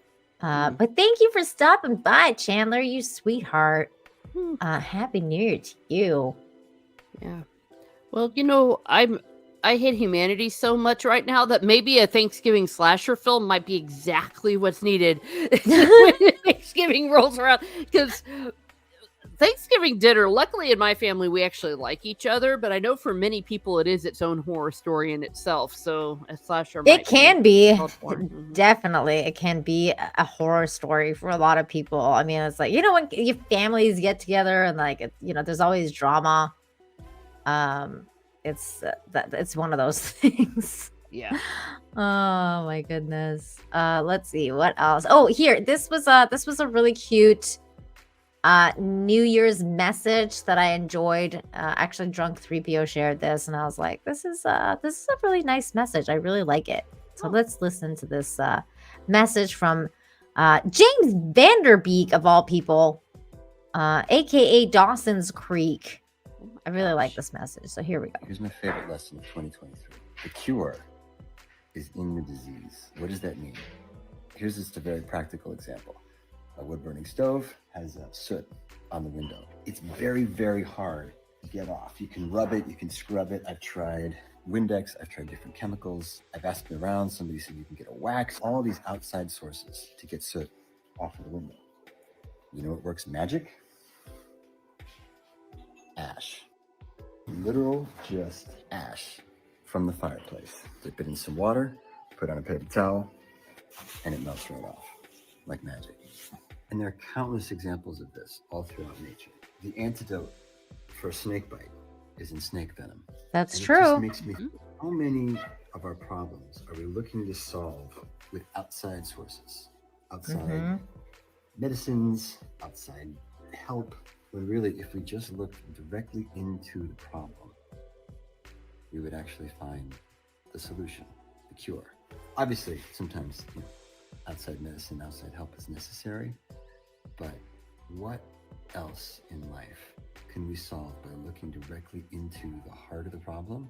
But thank you for stopping by, Chandler, you sweetheart. Happy New Year to you. Yeah. Well, I hate humanity so much right now that maybe a Thanksgiving slasher film might be exactly what's needed when Thanksgiving rolls around. Because Thanksgiving dinner, luckily in my family, we actually like each other, but I know for many people it is its own horror story in itself. So a slasher might It can be. called for. Mhm. Definitely. It can be a horror story for a lot of people. I mean, it's like, when your families get together and like, there's always drama. It's one of those things. Yeah. Oh my goodness. Let's see what else. Oh, here. This was a really cute New Year's message that I enjoyed. Actually, Drunk 3PO shared this, and I was like, this is a really nice message. I really like it. So let's listen to this message from James Vanderbeek, of all people, aka Dawson's Creek. I really like this message. So here we go. Here's my favorite lesson of 2023. The cure is in the disease. What does that mean? Here's just a very practical example. A wood-burning stove has soot on the window. It's very, very hard to get off. You can rub it, you can scrub it. I've tried Windex, I've tried different chemicals. I've asked around, somebody said you can get a wax, all these outside sources to get soot off of the window. You know what works magic? Ash. Literal just ash from the fireplace. Dip it in some water, put on a paper towel, and it melts right off like magic. And there are countless examples of this all throughout nature. The antidote for a snake bite is in snake venom. That's and true. It just makes me think, how many of our problems are we looking to solve with outside sources, outside medicines, outside help, when really if we just looked directly into the problem, we would actually find the solution, the cure. Obviously, sometimes outside medicine, outside help is necessary, but what else in life can we solve by looking directly into the heart of the problem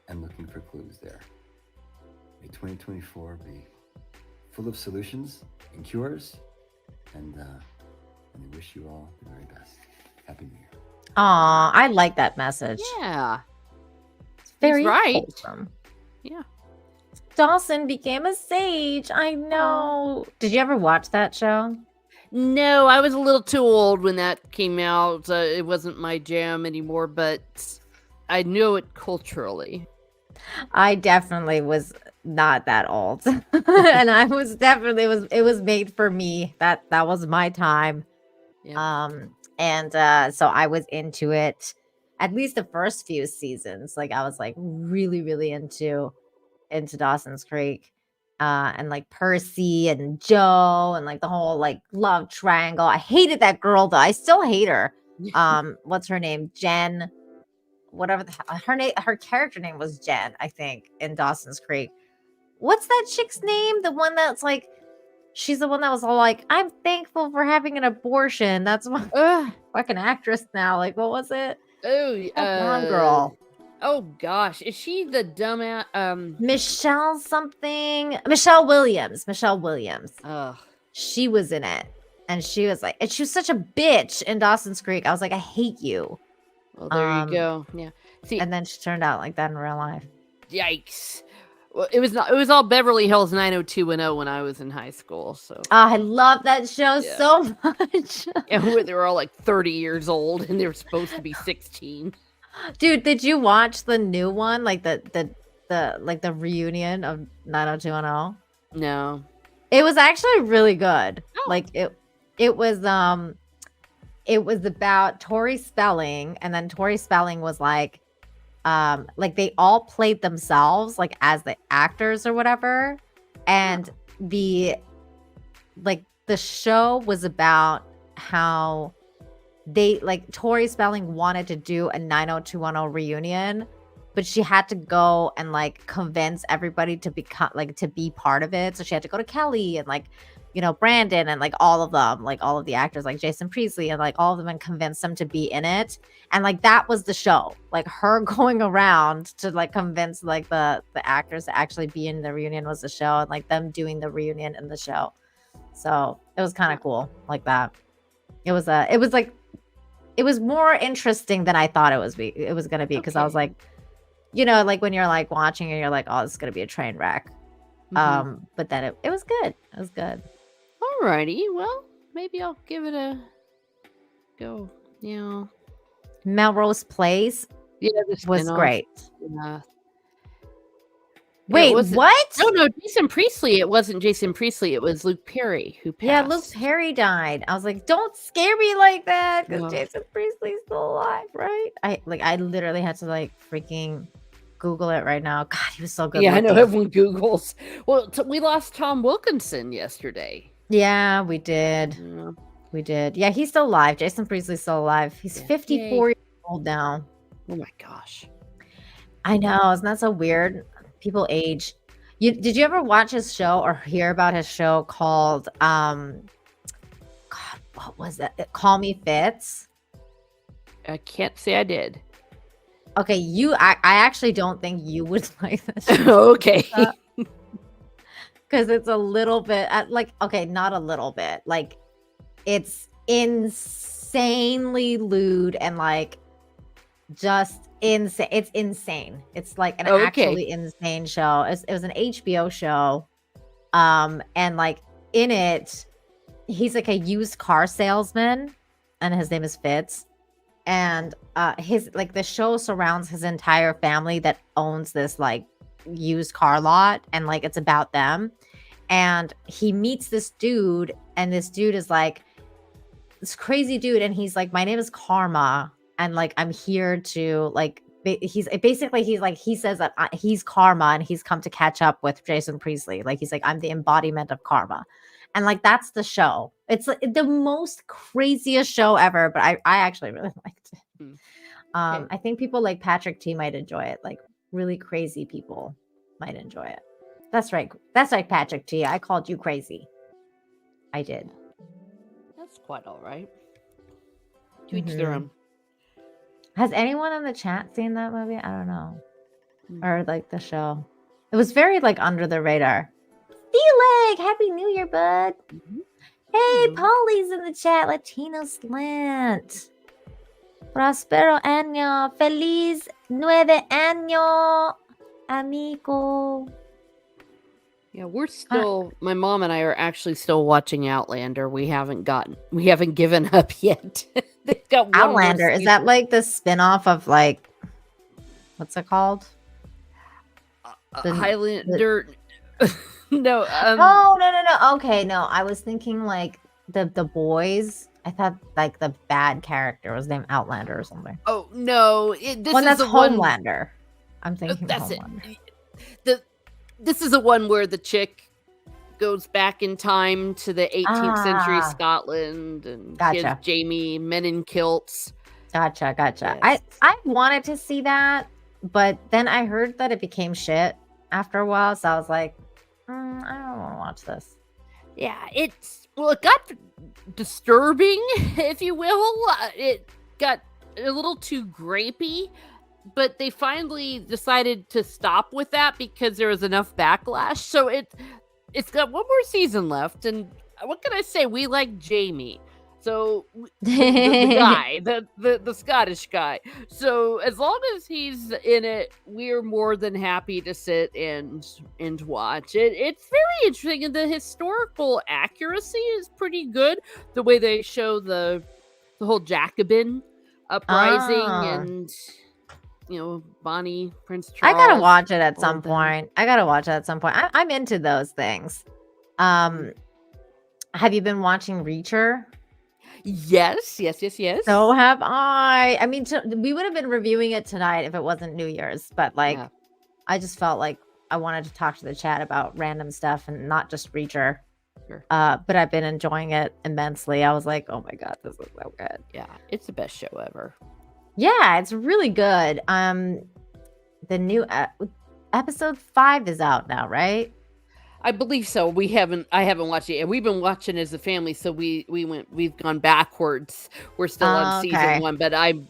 and looking for clues there? May 2024 be full of solutions and cures, and I wish you all the very best. Happy New Year. Aw, I like that message. Yeah. It's very right. wholesome. Yeah. Dawson became a sage. I know. Did you ever watch that show? No, I was a little too old when that came out. It wasn't my jam anymore, but I knew it culturally. I definitely was not that old. And I was definitely it was made for me. That was my time. Yeah. So I was into it at least the first few seasons. Like I was like really, really into Dawson's Creek. And like Percy and Joe and like the whole like love triangle. I hated that girl though. I still hate her. What's her name? Jen. Whatever her character name was Jen, I think, in Dawson's Creek. What's that chick's name? The one that's like, she's the one that was all like, I'm thankful for having an abortion. That's my fucking actress now. Like, what was it? Oh, blonde girl. Oh gosh, is she the dumbass? Michelle something. Michelle Williams. Ugh. She was in it, and she was like, and she was such a bitch in Dawson's Creek. I was like, I hate you. Well, there you go. Yeah. See, and then she turned out like that in real life. Yikes. Well, it was all Beverly Hills 90210 when I was in high school. So I love that show so much. And they were all like 30 years old, and they were supposed to be 16. Dude, did you watch the new one, like the reunion of 90210? No. It was actually really good. Oh. Like it was about Tori Spelling, and then Tori Spelling was like they all played themselves like as the actors or whatever, and the show was about how they like Tori Spelling wanted to do a 90210 reunion, but she had to go and like convince everybody to become like to be part of it. So she had to go to Kelly and like, you know, Brandon and like all of them, like all of the actors, like Jason Priestley and like all of them, and convince them to be in it. And like that was the show, like her going around to like convince like the actors to actually be in the reunion was the show, and like them doing the reunion in the show. So it was kind of cool like that. It was more interesting than I thought it was gonna be, because I was like, you know, like when you're like watching and you're like, oh, this is gonna be a train wreck. But then it was good. It was good. Alrighty, well, maybe I'll give it a go. Yeah. Melrose Place Yeah, the was spin-off. great. Yeah. Wait, wasn't- what? No, Jason Priestley. It wasn't Jason Priestley. It was Luke Perry who passed. Yeah, Luke Perry died. I was like, don't scare me like that, because No. Jason Priestley's still alive, right? I literally had to like freaking Google it right now. God, he was so good. Yeah, I know looking. everyone Googles. Well, we lost Tom Wilkinson yesterday. Yeah, we did. Yeah. We did. Yeah, he's still alive. Jason Priestley's still alive. He's 54 years old now. Oh my gosh. I know. Isn't that so weird? People age. Did you ever watch his show or hear about his show called God, what was it? Call Me Fitz? I can't say I did. Okay, I actually don't think you would like this show. Okay. Because it's a little bit like, okay, not a little bit. Like, it's insanely lewd and like just insane. It's insane. It's like an actually insane show. It was an HBO show. And like in it, he's like a used car salesman, and his name is Fitz. And his like the show surrounds his entire family that owns this like used car lot, and like it's about them. And he meets this dude, and this dude is like this crazy dude, and he's like, my name is Karma, and like I'm here to like he says that he's Karma, and he's come to catch up with Jason Priestley. Like he's like, I'm the embodiment of karma. And like that's the show. It's like the most craziest show ever, but I actually really liked it. I think people like Patrick T might enjoy it. Like really crazy people might enjoy it. That's right. That's right, Patrick T. I called you crazy. I did. That's quite all right. To each their own. Has anyone in the chat seen that movie? I don't know. Or like the show. It was very like under the radar. Felix, Happy New Year, bud. Hey, Polly's in the chat. Latino Slant. Prospero año. Feliz 9 año, amigo. Yeah, we're still. My mom and I are actually still watching Outlander. We haven't given up yet. They've got one Outlander. Is that like the spin-off of like, what's it called? Highlander. No. Oh no. Okay, no. I was thinking like the boys. I thought like the bad character was named Outlander or something. Oh no! That's Homelander. I'm thinking that's Homelander. This is the one where the chick goes back in time to the 18th century Scotland and gives Jamie men in kilts. Gotcha. Yes. I wanted to see that, but then I heard that it became shit after a while, so I was like, I don't want to watch this. Yeah, it got disturbing, if you will. It got a little too grapey, but they finally decided to stop with that because there was enough backlash. So it's got one more season left, and what can I say? We like Jamie. So the guy, the Scottish guy. So as long as he's in it, we're more than happy to sit and watch it. It's very interesting, and the historical accuracy is pretty good. The way they show the whole Jacobin uprising and Bonnie, Prince Charles. I gotta watch it at some point. I'm into those things. Have you been watching Reacher? Yes. So have I. I mean, we would have been reviewing it tonight if it wasn't New Year's, but like, I just felt like I wanted to talk to the chat about random stuff and not just Reacher. Sure. But I've been enjoying it immensely. I was like, oh my God, this is so good. Yeah, it's the best show ever. Yeah, it's really good. the new episode 5 is out now, right? I believe so. I haven't watched it yet. We've been watching as a family, so we've gone backwards. We're still on season Okay. 1, but I'm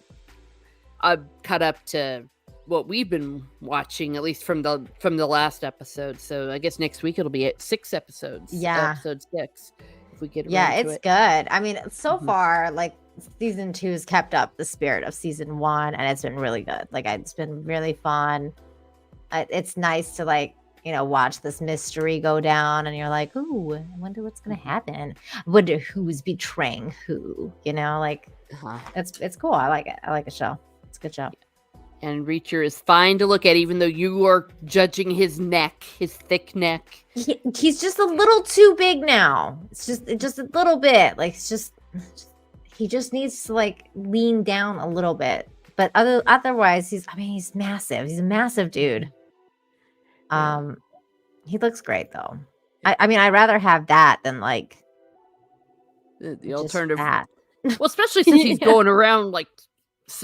caught up to what we've been watching, at least from the last episode. So I guess next week it'll be at 6 episodes. Yeah. Episode 6. If we get around Yeah, to it's it. good. I mean, so Mhm. far, like season 2 has kept up the spirit of season 1, and it's been really good. Like it's been really fun. It's nice to like, you know, watch this mystery go down, and you're like, ooh, I wonder what's gonna happen. I wonder who's betraying who. You know, like Uh-huh. it's cool. I like it. I like the show. It's a good show. And Reacher is fine to look at, even though you are judging his neck, his thick neck. He's just a little too big now. It's just a little bit. Like he just needs to like lean down a little bit. But otherwise, he's massive. He's a massive dude. Yeah. He looks great though. I mean, I'd rather have that than like The just alternative. fat. Well, especially since he's Yeah. going around like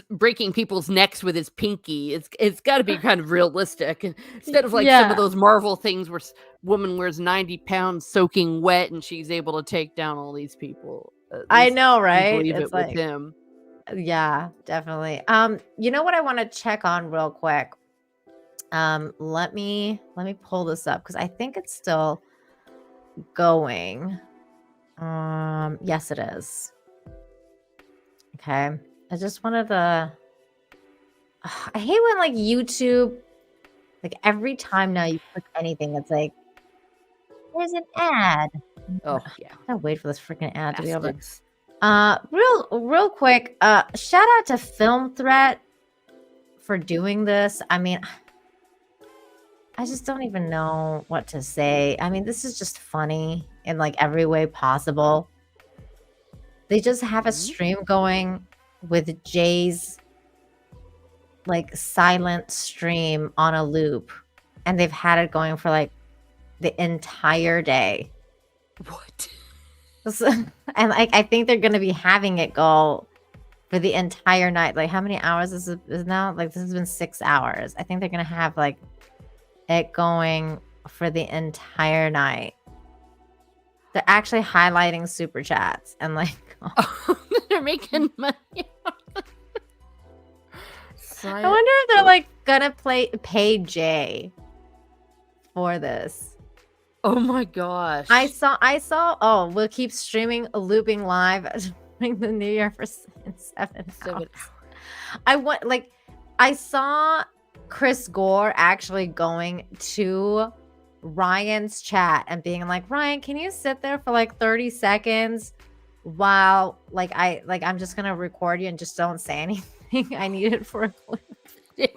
breaking people's necks with his pinky. It's got to be kind of realistic instead of like some Yeah. of those Marvel things where woman wears 90 pounds soaking wet and she's able to take down all these people. At I least know, you right? believe It's it with like, him. yeah, definitely. You know what I want to check on real quick? Let me pull this up because I think it's still going. Yes, it is. Okay. I just wanted to. I hate when like YouTube, like every time now you click anything, it's like there's an ad. Oh yeah. I gotta wait for this freaking ad to be over. Bastards. Real quick. Shout out to Film Threat for doing this. I mean, I just don't even know what to say. I mean, this is just funny in like every way possible. They just have a stream going with Jay's like silent stream on a loop, and they've had it going for like the entire day. What? And like I think they're gonna be having it go for the entire night. Like how many hours is now? Like this has been 6 hours. I think they're gonna have like it going for the entire night. They're actually highlighting super chats and like They're making money. I wonder if they're like gonna pay Jay for this. Oh my gosh. I saw we'll keep streaming looping live during the new year for 7 hours. I saw Chris Gore actually going to Ryan's chat and being like, Ryan, can you sit there for like 30 seconds while I'm just gonna record you and just don't say anything. I need it for a clip.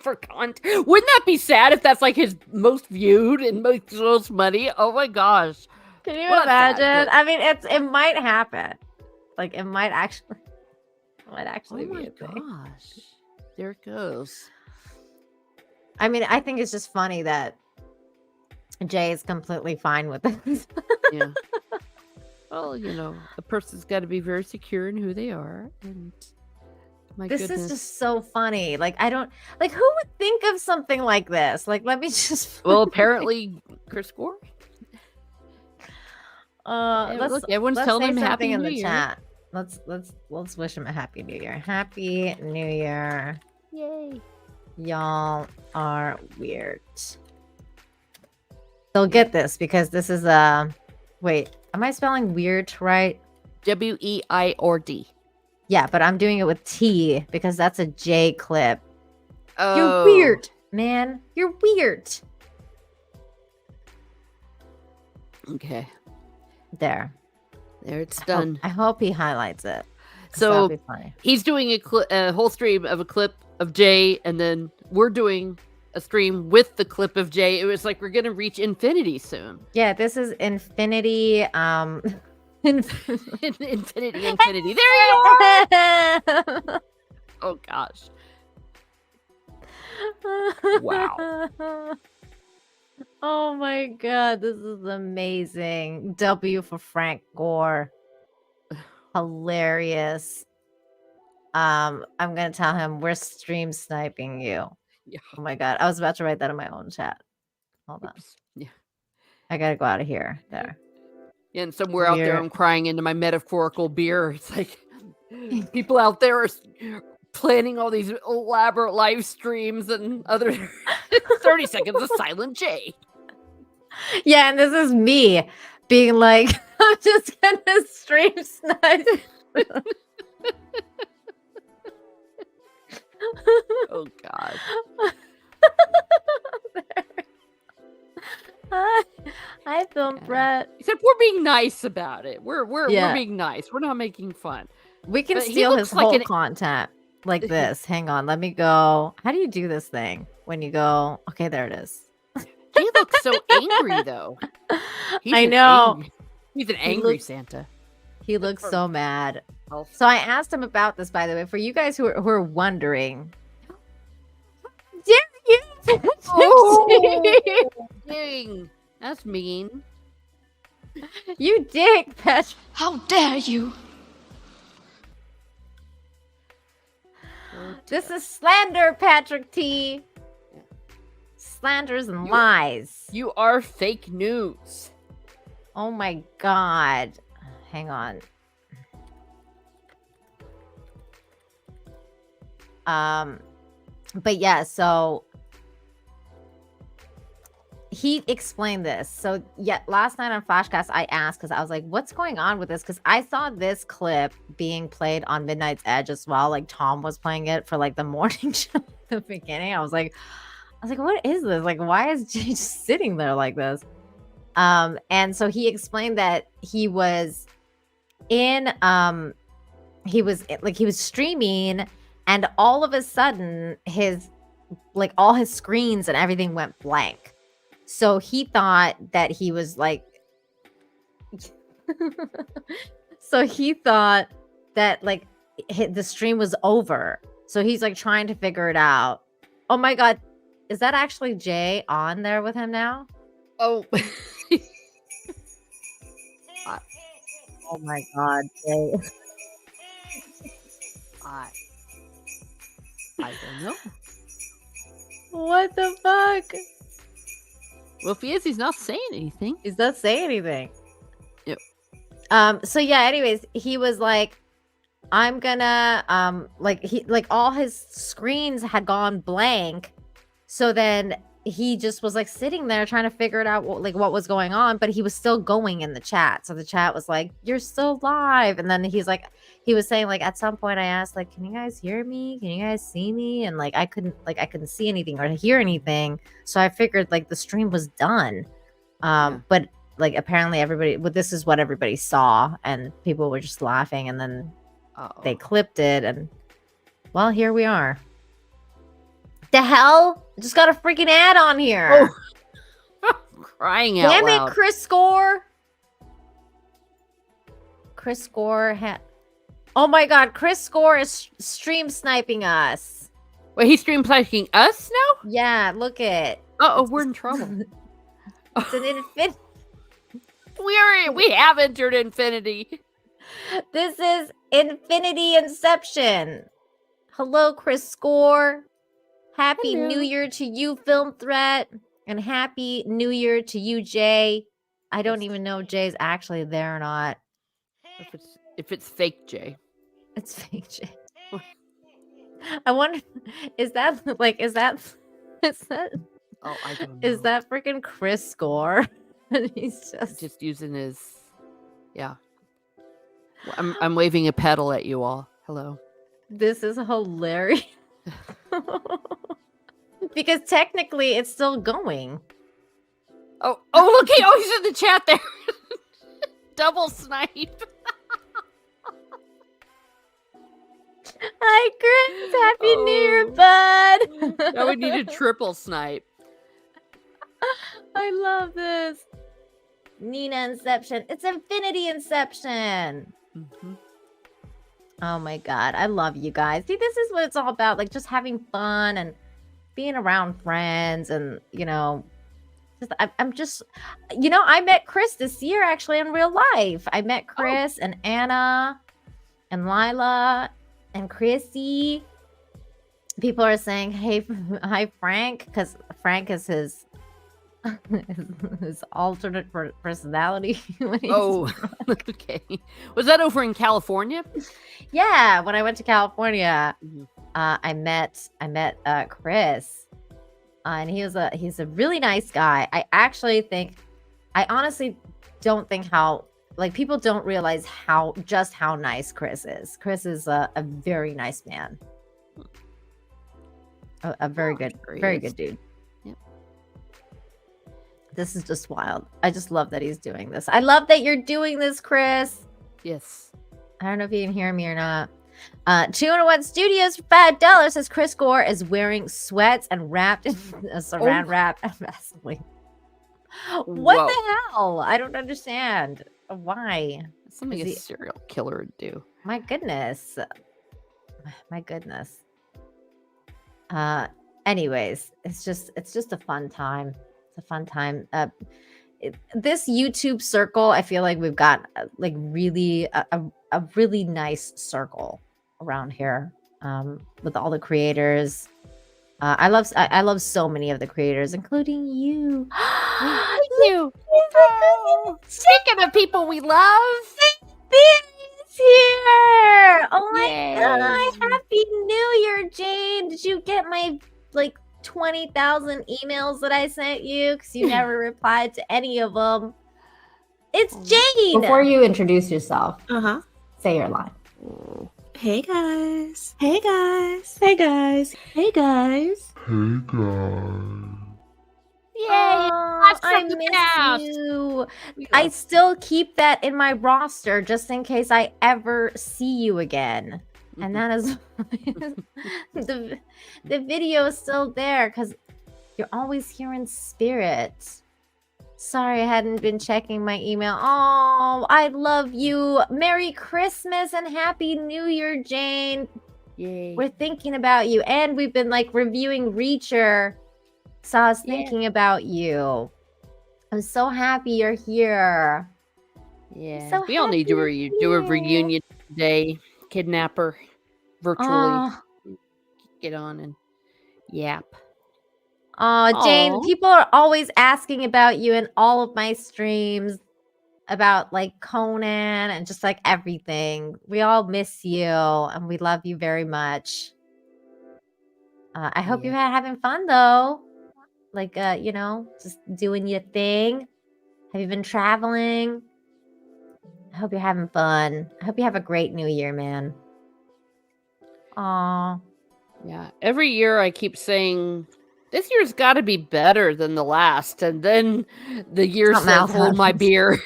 For content. Wouldn't that be sad if that's like his most viewed and most money? Oh my gosh. Can you Well, that's imagine? sad, I mean, it might happen. Like it might actually Oh be my a thing. gosh. There it goes. I mean, I think it's just funny that Jay is completely fine with this. Yeah. Well, you know, a person's got to be very secure in who they are. And my This goodness. is just so funny. Like I don't like who would think of something like this? Like let me just Well, apparently, Chris Gore. let's everyone's telling say him something Happy in New the Year. chat. Let's wish him a happy new year. Happy New Year. Yay. Y'all are weird. They'll get this because this is a wait, am I spelling weird right? WEIRD. Yeah, but I'm doing it with T because that's a J clip. Oh. You're weird, man. You're weird. Okay. There. There it's done. I hope he highlights it. 'Cause So that'll be funny. he's doing a whole stream of a clip of Jay, and then we're doing a stream with the clip of Jay. It was like we're gonna reach infinity soon. Yeah, this is infinity. Infinity. There you are. Oh gosh. Wow. Oh my god, this is amazing. W for Frank Gore. Hilarious. I'm gonna tell him we're stream sniping you. Yeah. Oh my God. I was about to write that in my own chat. Hold on. Oops. Yeah. I got to go out of here. There. And somewhere out there, Weird. I'm crying into my metaphorical beer. It's like people out there are planning all these elaborate live streams and other 30 seconds of silent J. Yeah, and this is me being like, I'm just going to stream snipe. Oh, God. Hi, Film Brett. Except we're being nice about it. We're Yeah. being nice. We're not making fun. We can But he steal his looks like whole an- content like this. Hang on. Let me go. How do you do this thing? When you go, okay, there it is. He looks so angry, though. I know. He's an angry looks- Santa. He looks so mad. Oh. So I asked him about this, by the way, for you guys who are wondering. Dare you? Oh, dang. That's mean. You dick, Patrick. How dare you? This is slander, Patrick T. Slanders and lies. You are fake news. Oh my God. Hang on. But yeah, so he explained this. So yeah, last night on Flashcast, I asked because I was like, what's going on with this? Because I saw this clip being played on Midnight's Edge as well. Like Tom was playing it for like the morning show at the beginning. I was like, what is this? Like, why is Jay just sitting there like this? And so he explained that he was streaming, and all of a sudden all his screens and everything went blank. So he thought that he was like the stream was over. So he's like trying to figure it out. Oh my God. Is that actually Jay on there with him now? Oh. Oh my God, Jay. I don't know. What the fuck? Well, if he is, he's not saying anything. He's not saying anything. Yep. So yeah, anyways, he was like, I'm gonna all his screens had gone blank. So then he just was like sitting there trying to figure it out what was going on, but he was still going in the chat. So the chat was like, you're still live. And then he was saying like, at some point I asked like, can you guys hear me? Can you guys see me? And like I couldn't see anything or hear anything. So I figured like the stream was done. But like apparently this is what everybody saw, and people were just laughing, and then they clipped it, and well, here we are. The hell? Just got a freaking ad on here. Oh. Crying out Damn loud. it, Chris Score. Chris Score oh my God, Chris Score is stream sniping us. Wait, he's stream sniping us now? Yeah, look it. Oh, we're in trouble. It's an infinity. We have entered infinity. This is Infinity Inception. Hello, Chris Score. Happy Hello. New Year to you, Film Threat. And Happy New Year to you, Jay. I don't even know if Jay's actually there or not. If it's fake Jay. It's fake Jay. I wonder, is that Oh, I don't know. is that freaking Chris Score? And he's just using his, yeah. I'm waving a pedal at you all. Hello. This is hilarious. Because technically it's still going. Oh, look, he's in the chat there. Double snipe. Hi, Chris. Happy New Year, bud. Now we need a triple snipe. I love this. Nina Inception. It's Infinity Inception. Mm-hmm. Oh my God. I love you guys. See, this is what it's all about. Like just having fun and being around friends, and I'm just I met Chris this year actually in real life. I met Chris and Anna and Lila and Chrissy. People are saying, "Hey, hi, Frank," because Frank is his his alternate personality. when he's Oh, okay. Was that over in California? Yeah, when I went to California, Mhm. I met Chris, and he's a really nice guy. I honestly don't think how like people don't realize how nice Chris is. Chris is a very nice man, a very Oh, good, sure he very is. good dude. Yep. This is just wild. I just love that he's doing this. I love that you're doing this, Chris. Yes. I don't know if you can hear me or not. 201 Studios for $5 says Chris Gore is wearing sweats and wrapped in a saran wrap and Vaseline. What Whoa. the hell? I don't understand. Why? That's something Is a he- serial killer would do. My goodness. My goodness. Anyways, it's just a fun time. It's a fun time. This YouTube circle, I feel like we've got like really a really nice circle around here with all the creators. I love so many of the creators, including you. Thank you. Oh, speaking of people we love. Theory's here! Oh my Yay. god! Happy New Year, Jane! Did you get my like 20,000 emails that I sent you? Because you never replied to any of them. It's Jane! Before you introduce yourself, Uh-huh. say your line. Hey guys. Hey guys. Hey guys. Hey guys. Yay. Oh, Blast I from the miss past. you. We I love- still keep that in my roster just in case I ever see you again. And that is the video is still there because you're always here in spirit. Sorry, I hadn't been checking my email. Oh, I love you. Merry Christmas and Happy New Year, Jane. Yay. We're thinking about you, and we've been like reviewing Reacher. So I was Yeah. thinking about you. I'm so happy you're here. Yeah. so We all need to happy do a you're here. reunion today. Kidnapper virtually. Oh, Get on and yap. Jane, Aw. people are always asking about you in all of my streams about like Conan and just like everything. We all miss you and we love you very much. I hope you're having fun though. Like, just doing your thing. Have you been traveling? I hope you're having fun. I hope you have a great new year, man. Aw. Yeah. Every year I keep saying this year's got to be better than the last, and then the year Something says, else "Hold my happens. beer."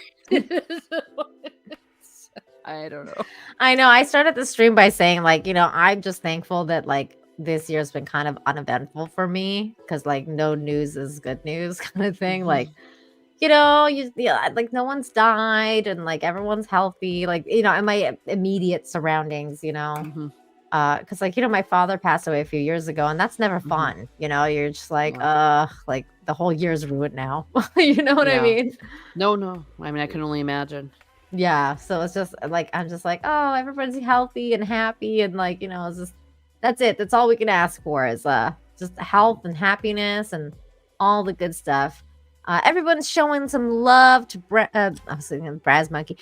I don't know. I know. I started the stream by saying, like, I'm just thankful that like this year's been kind of uneventful for me because like no news is good news kind of thing. Like, like no one's died and like everyone's healthy. Like, in my immediate surroundings, Mhm. because like my father passed away a few years ago and that's never Mhm. fun. You're just like Yeah. like the whole year's ruined now. You know what I Yeah. mean? No. I mean, I can only imagine. Yeah, so it's just like I'm just like, oh, everybody's healthy and happy and like, it's just that's it. That's all we can ask for is just health and happiness and all the good stuff. Everyone's showing some love to I was thinking Braz Monkey.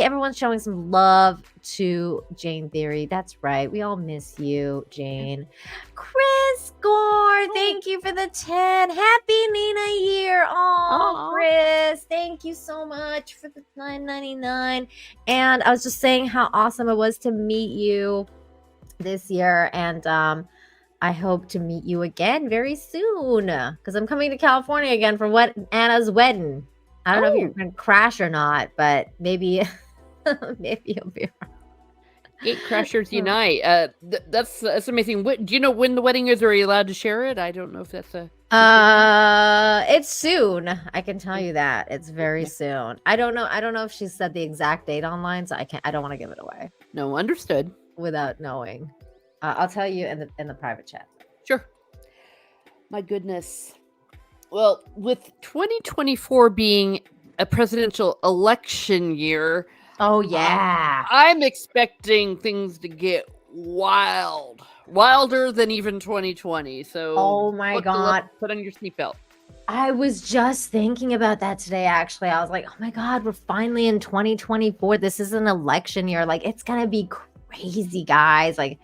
Everyone's showing some love to Jane Theory. That's right. We all miss you, Jane. Chris Gore, thank you for the 10. Happy Nina year. Oh, Aw. Chris, thank you so much for the $9.99. And I was just saying how awesome it was to meet you this year. And I hope to meet you again very soon because I'm coming to California again for Anna's wedding. I don't know if you're going to crash or not, but maybe maybe you'll be around. Gate Crashers Unite. That's amazing. Do you know when the wedding is? Or are you allowed to share it? I don't know if that's a. It's soon. I can tell you that it's very soon. I don't know if she said the exact date online, so I don't want to give it away No, understood. without knowing. I'll tell you in the private chat. Sure. My goodness. Well, with 2024 being a presidential election year, Oh yeah. I'm expecting things to get wild, wilder than even 2020. So, Oh my God. put on your seatbelt. I was just thinking about that today, actually. I was like, oh my God, we're finally in 2024. This is an election year. Like, it's going to be crazy, guys. Like,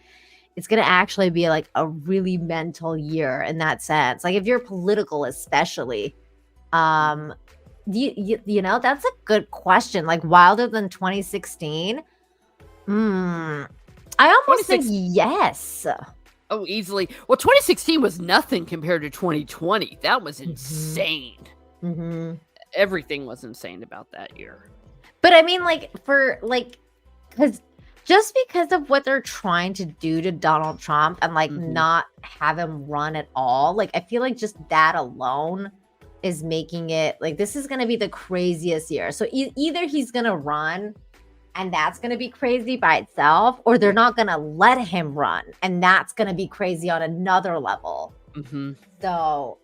it's going to actually be like a really mental year in that sense. Like, if you're political, especially, you know, that's a good question. Like, wilder than 2016? I almost think yes. Oh, easily. Well, 2016 was nothing compared to 2020. That was insane. Everything was insane about that year. But I mean, like, because just because of what they're trying to do to Donald Trump and like not have him run at all, like, I feel like just that alone is making it like this is going to be the craziest year. So either he's going to run and that's going to be crazy by itself, or they're not going to let him run and that's going to be crazy on another level. So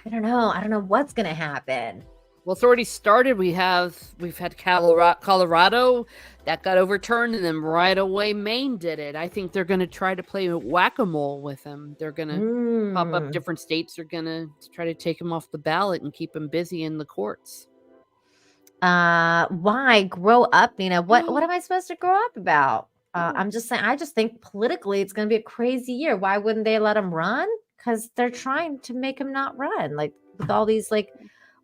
I don't know what's going to happen. Well, it's already started. We've had Colorado that got overturned, and then right away Maine did it. I think they're going to try to play whack-a-mole with him. They're going to pop up different states. They're going to try to take him off the ballot and keep him busy in the courts. Why grow up, Nina? What am I supposed to grow up about? I'm just saying. I just think politically it's going to be a crazy year. Why wouldn't they let him run? Because they're trying to make him not run, like with all these like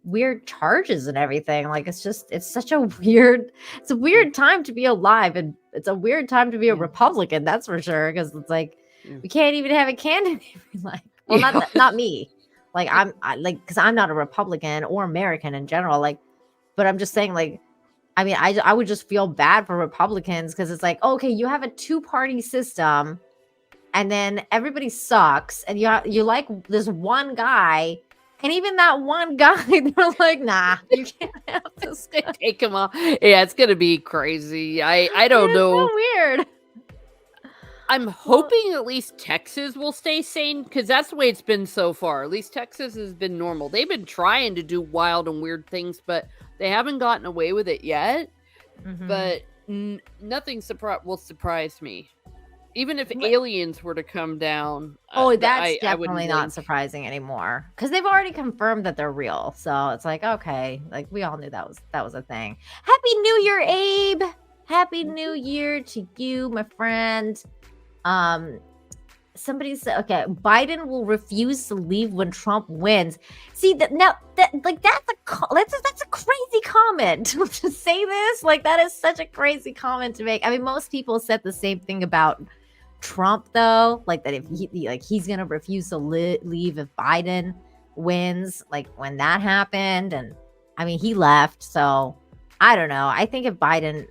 weird charges and everything. Like it's such a weird time to be alive, and it's a weird time to be a Republican, that's for sure, because it's like we can't even have a candidate we like. Well, not me, like I'm because I'm not a Republican or American in general, like, but I'm just saying, like, I mean, I would just feel bad for Republicans because it's like, okay, you have a 2-party system and then everybody sucks and you like this one guy. And even that one guy, they're like, nah, you can't have this guy. Take him off. Yeah, it's going to be crazy. I don't know. So weird. I'm hoping at least Texas will stay sane because that's the way it's been so far. At least Texas has been normal. They've been trying to do wild and weird things, but they haven't gotten away with it yet. But nothing will surprise me. Even if aliens were to come down. That's definitely not surprising anymore. Because they've already confirmed that they're real. So it's like, okay. Like, we all knew that was a thing. Happy New Year, Abe. Happy New Year to you, my friend. Somebody said, okay, Biden will refuse to leave when Trump wins. See, that's a crazy comment to say this. Like, that is such a crazy comment to make. I mean, most people said the same thing about Trump, though, like that if he's gonna refuse to leave if Biden wins, like when that happened. And I mean, he left, so I don't know. I think if Biden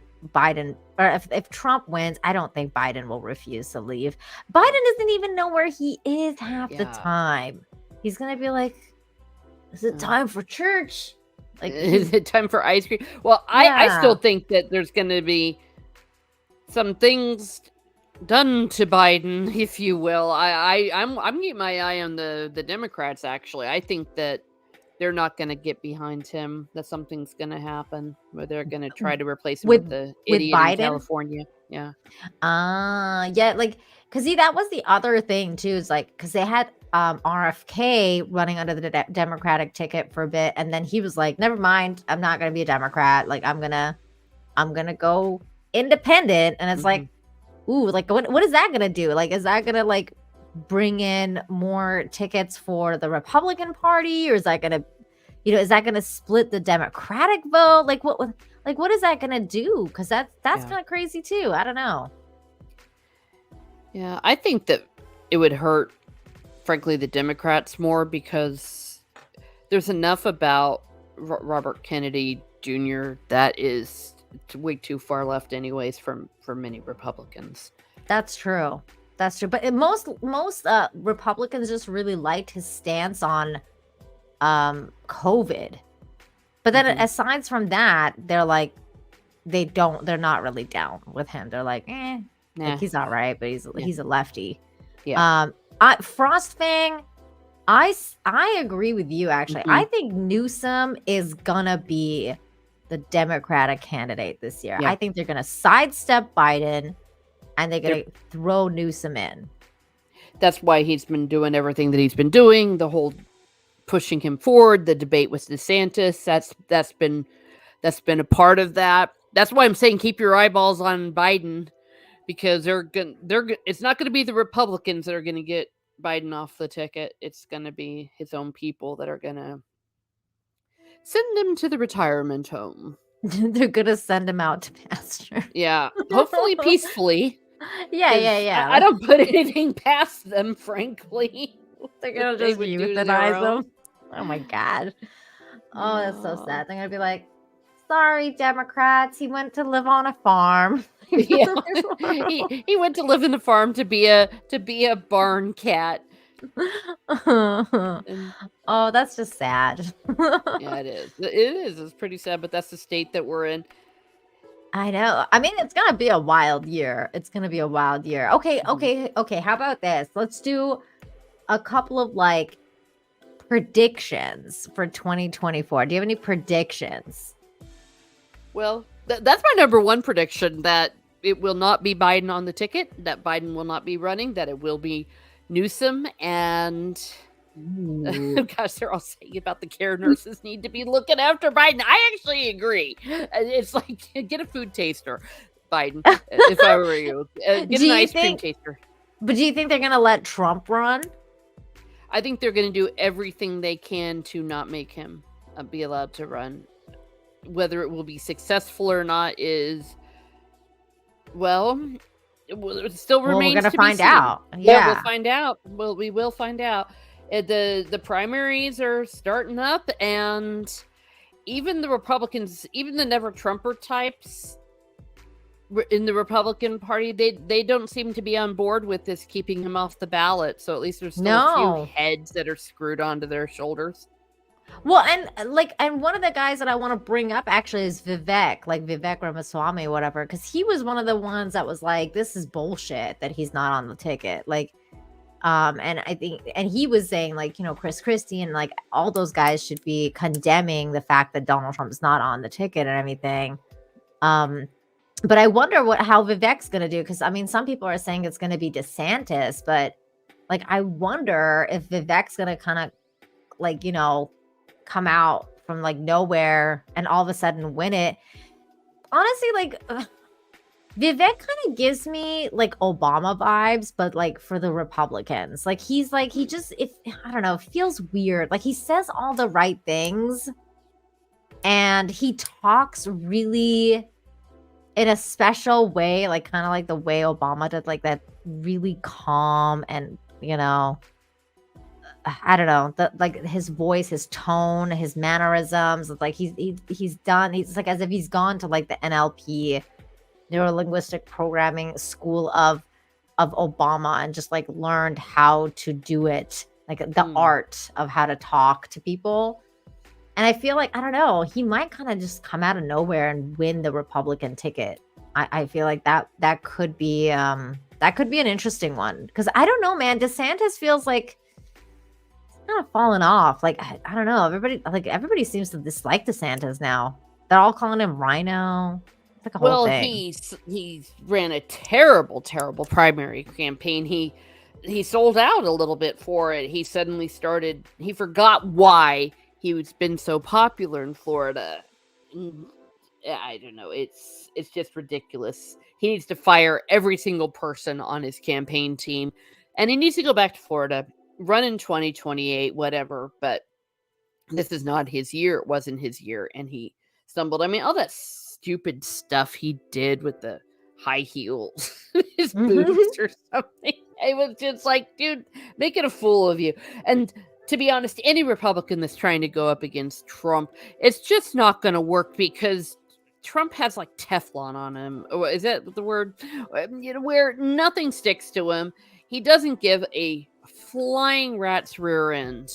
or if Trump wins, I don't think Biden will refuse to leave. Biden doesn't even know where he is half the time. He's gonna be like, is it time for church? Like, is it time for ice cream? Well, I still think that there's gonna be some things done to Biden, if you will. I'm keeping my eye on the Democrats. Actually, I think that they're not going to get behind him. That something's going to happen where they're going to try to replace him with the idiot Biden? In California. Yeah. Yeah, like because that was the other thing too. Is like because they had RFK running under the Democratic ticket for a bit, and then he was like, "Never mind, I'm not going to be a Democrat. Like I'm gonna go independent." And it's like, ooh, like what is that gonna do? Like, is that gonna like bring in more tickets for the Republican Party, or is that gonna, is that gonna split the Democratic vote? Like what is that gonna do? Because that's kind of crazy too. I don't know. Yeah, I think that it would hurt, frankly, the Democrats more because there's enough about Robert Kennedy Jr. that is way too far left anyways for many Republicans. That's true. But most Republicans just really liked his stance on COVID. But then aside from that, they're like they're not really down with him. They're like, like he's all right, but he's a lefty. Yeah. Frostfang, I agree with you actually. I think Newsom is gonna be the Democratic candidate this year. I think they're gonna sidestep Biden, and they're gonna throw Newsom in. That's why he's been doing everything that he's been doing. The whole pushing him forward. The debate with DeSantis. That's been a part of that. That's why I'm saying keep your eyeballs on Biden, because it's not gonna be the Republicans that are gonna get Biden off the ticket. It's gonna be his own people that are gonna send him to the retirement home. They're gonna send him out to pasture. Yeah, hopefully peacefully. Yeah. I don't put anything past them, frankly. They're gonna They just would do euthanize their own. them. Oh my god. Oh, that's so No. sad. They're gonna be like, sorry, Democrats, he went to live on a farm. Yeah. he went to live in the farm to be a barn cat. And Oh, that's just sad. yeah, it is. It is. It's pretty sad, but that's the state that we're in. I know. I mean, it's gonna be a wild year. It's gonna be a wild year. Okay. How about this? Let's do a couple of like predictions for 2024. Do you have any predictions? Well, that's my number one prediction, that it will not be Biden on the ticket, that Biden will not be running, that it will be Newsom, and gosh, they're all saying about the care nurses need to be looking after Biden. I actually agree. It's like, get a food taster, Biden, if I were you. Get Do an you ice cream think- taster. But do you think they're gonna let Trump run? I think they're going to do everything they can to not make him be allowed to run. Whether it will be successful or not is, well, it still remains we're gonna to find be seen. out. Yeah, we'll Yeah. find out. Well, we will find out. The primaries are starting up, and even the Republicans, even the never Trumper types in the Republican Party, they don't seem to be on board with this keeping him off the ballot. So at least there's still a No. few heads that are screwed onto their shoulders. Well, and one of the guys that I want to bring up actually is Vivek, like Vivek Ramaswamy, whatever, because he was one of the ones that was like, this is bullshit that he's not on the ticket. Like, and I think, and he was saying, like, you know, Chris Christie and like all those guys should be condemning the fact that Donald Trump is not on the ticket and everything. But I wonder how Vivek's gonna do, because I mean, some people are saying it's gonna be DeSantis, but like, I wonder if Vivek's gonna kind of like, you know, come out from like nowhere and all of a sudden win it. Honestly, like Vivek kind of gives me like Obama vibes, but like for the Republicans. Like he's like, he just, if I don't know, it feels weird. Like he says all the right things and he talks really in a special way, like kind of like the way Obama did, like that really calm and, you know, I don't know, like his voice, his tone, his mannerisms. It's like he's like as if he's gone to like the NLP, neuro linguistic programming school of Obama, and just like learned how to do it, like the art of how to talk to people. And I feel like, I don't know, he might kind of just come out of nowhere and win the Republican ticket. I feel like that could be an interesting one, because I don't know, man. DeSantis feels like kind of fallen off. Like I don't know, everybody seems to dislike DeSantis now. They're all calling him Rhino. It's like a whole thing. He ran a terrible primary campaign. He sold out a little bit for it. He forgot why he's been so popular in Florida. I don't know, it's just ridiculous. He needs to fire every single person on his campaign team, and he needs to go back to Florida, run in 2028, whatever. But this is not his year. It wasn't his year, and he stumbled. I mean, all that stupid stuff he did with the high heels, his boots or something. It was just like, dude, making a fool of you. And to be honest, any Republican that's trying to go up against Trump, it's just not going to work, because Trump has like Teflon on him. Is that the word? You know, where nothing sticks to him. He doesn't give a flying rat's rear end.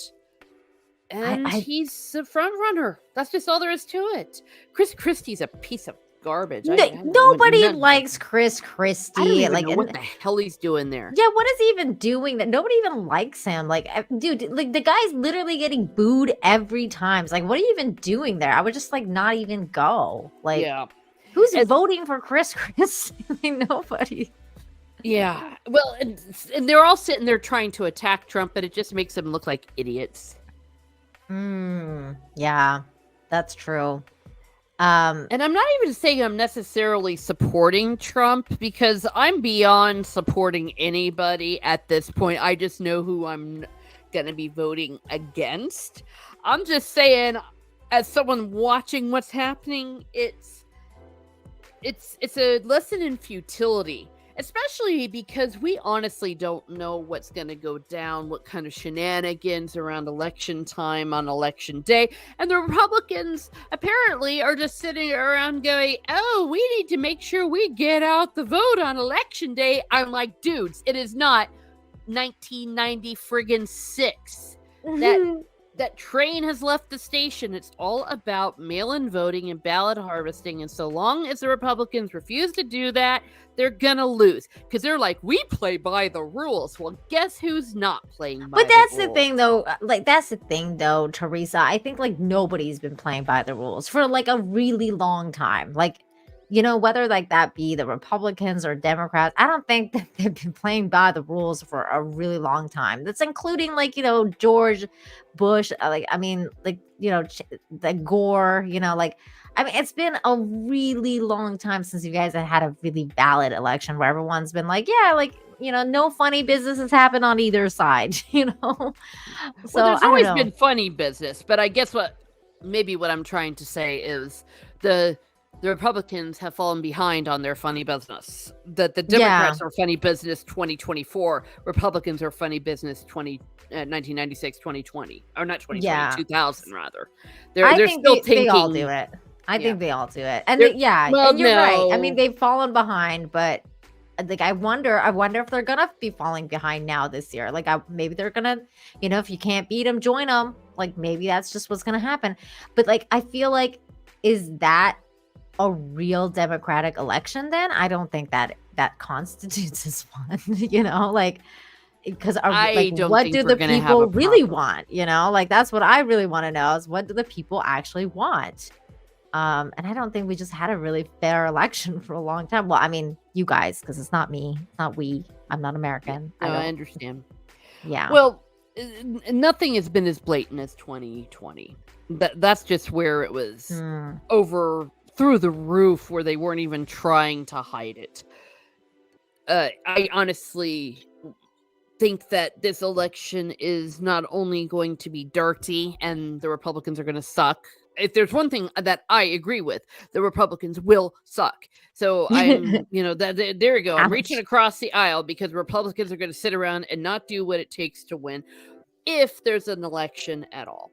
And he's a front runner. That's just all there is to it. Chris Christie's a piece of garbage. Nobody likes Chris Christie. I don't even like know what the hell he's doing there. Yeah, what is he even doing? That nobody even likes him. Like, dude, like the guy's literally getting booed every time. It's like, what are you even doing there? I would just like not even go. Like, yeah. Who's voting for Chris Christie? Nobody. Yeah. Well, and they're all sitting there trying to attack Trump, but it just makes them look like idiots. Yeah, that's true. And I'm not even saying I'm necessarily supporting Trump, because I'm beyond supporting anybody at this point. I just know who I'm going to be voting against. I'm just saying, as someone watching what's happening, it's a lesson in futility, especially because we honestly don't know what's going to go down, what kind of shenanigans around election time on election day. And the Republicans apparently are just sitting around going, oh, we need to make sure we get out the vote on election day. I'm like, dudes, it is not 1990 friggin' 6. That train has left the station. It's all about mail-in voting and ballot harvesting. And so long as the Republicans refuse to do that, they're gonna lose. Because they're like, we play by the rules. Well, guess who's not playing by the rules? But that's the thing, though. That's the thing, though, Teresa. I think, nobody's been playing by the rules for, a really long time. Whether, that be the Republicans or Democrats, I don't think that they've been playing by the rules for a really long time. That's including, George Bush, the Gore, it's been a really long time since you guys have had a really valid election where everyone's been no funny business has happened on either side, So Well, there's I always don't know. been funny business, but I guess what I'm trying to say is the Republicans have fallen behind on their funny business. That the Democrats are funny business 2024, Republicans are funny business 1996, 2020, or not 2020, 2000 rather. They're still thinking. They all do it. I think they all do it, and Well, and you're right. I no. mean, they've fallen behind, but I wonder if they're gonna be falling behind now this year. Maybe they're gonna, if you can't beat them, join them. Maybe that's just what's gonna happen. But I feel like, is that a real democratic election? Then I don't think that constitutes as one. Because I don't what think do we're the gonna have people a really proper- want? That's what I really want to know, is what do the people actually want? And I don't think we just had a really fair election for a long time. Well, I mean, you guys, because it's not me, it's not we. I'm not American. No, I understand. Yeah. Well, nothing has been as blatant as 2020. That's just where it was over through the roof, where they weren't even trying to hide it. I honestly think that this election is not only going to be dirty and the Republicans are going to suck. If there's one thing that I agree with, the Republicans will suck. So I'm, there we go. I'm reaching across the aisle, because Republicans are going to sit around and not do what it takes to win, if there's an election at all.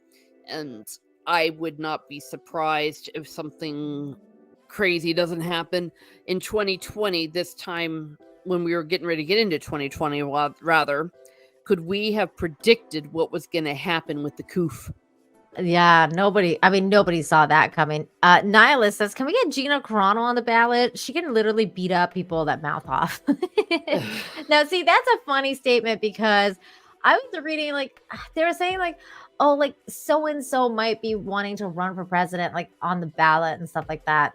And I would not be surprised if something crazy doesn't happen in 2020, this time when we were getting ready to get into 2020, rather. Could we have predicted what was going to happen with the coup? Yeah, nobody saw that coming. Nihilist says, can we get Gina Carano on the ballot? She can literally beat up people that mouth off. Now, see, that's a funny statement, because I was reading, they were saying, oh, so-and-so might be wanting to run for president, on the ballot and stuff like that.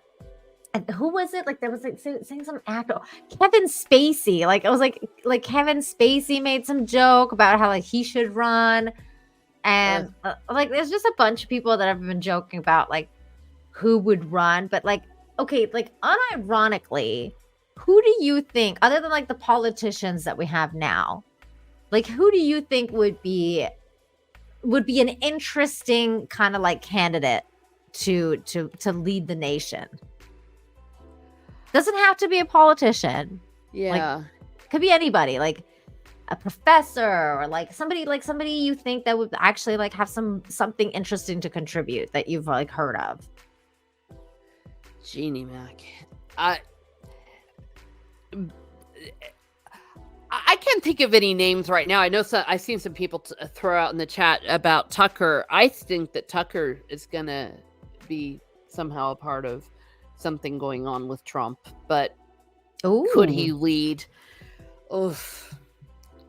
And who was it? There was saying some actor, Kevin Spacey. It was like Kevin Spacey made some joke about how he should run. And there's just a bunch of people that have been joking about who would run, but okay, unironically, who do you think, other than the politicians that we have now, who do you think would be an interesting kind of candidate to lead the nation? Doesn't have to be a politician. Yeah. Could be anybody, a professor, or somebody you think that would actually have something interesting to contribute that you've heard of. Jeannie Mac. I can't think of any names right now. I know I've seen some people throw out in the chat about Tucker. I think that Tucker is gonna be somehow a part of something going on with Trump, but could he lead? Oof.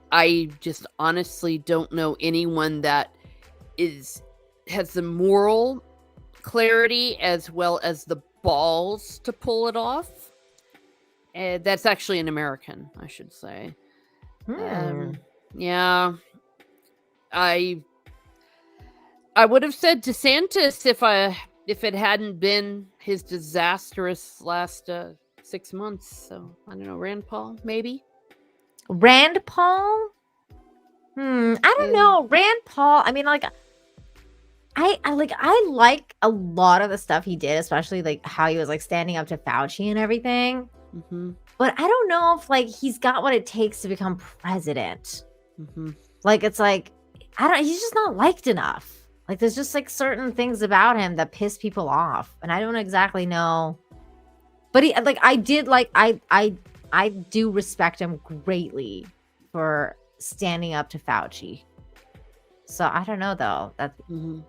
I just honestly don't know anyone that has the moral clarity as well as the balls to pull it off. That's actually an American, I should say. Hmm. Yeah, I would have said DeSantis if it hadn't been his disastrous last 6 months. So I don't know, Rand Paul maybe. Rand Paul? I don't Yeah. know. Rand Paul, I mean, like, I like a lot of the stuff he did, especially like how he was like standing up to Fauci and everything. Mm-hmm. But I don't know if like he's got what it takes to become president. Mm-hmm. Like it's like he's just not liked enough. Like there's just like certain things about him that piss people off, and I don't exactly know. But he like I do respect him greatly for standing up to Fauci. So I don't know though. That's Mm-hmm.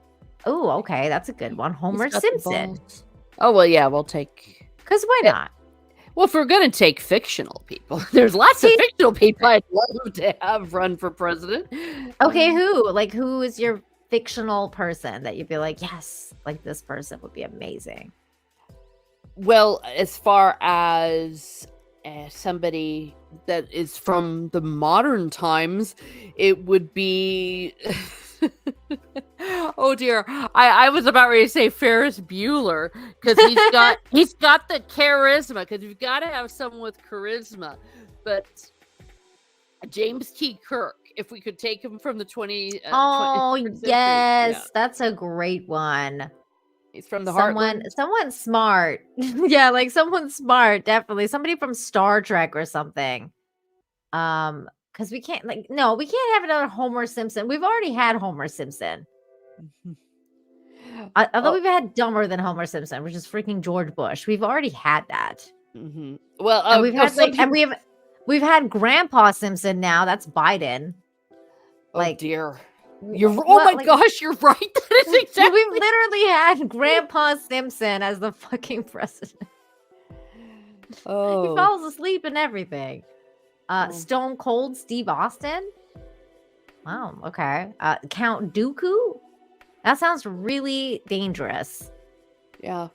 oh, okay, that's a good one. Homer He's got the Simpson. balls. Oh well, yeah, we'll take. Because why Yeah. not? Well, if we're gonna take fictional people, there's lots of fictional people I'd love to have run for president. Okay, who? Like who is your fictional person that you'd be like, yes, like this person would be amazing? Well, as far as somebody that is from the modern times, it would be. Oh dear, I was about ready to say Ferris Bueller because he's got the charisma. Because you've got to have someone with charisma, but James T. Kirk, if we could take him from the 20. Oh 21st century, yes, yeah. that's a great one. He's from the Someone heartland. smart. Yeah, like someone smart, definitely. Somebody from Star Trek or something. Because we can't we can't have another Homer Simpson. We've already had Homer Simpson. Although we've had dumber than Homer Simpson, which is freaking George Bush. We've already had that. Mm-hmm. Well, And we've had we've had Grandpa Simpson now. That's Biden. Oh dear. You're what, oh my like- gosh, you're right. That is exactly. We've literally had Grandpa Simpson as the fucking president. He Oh. falls asleep and everything. Oh. Stone Cold Steve Austin. Wow. Okay. Count Dooku. That sounds really dangerous. Yeah.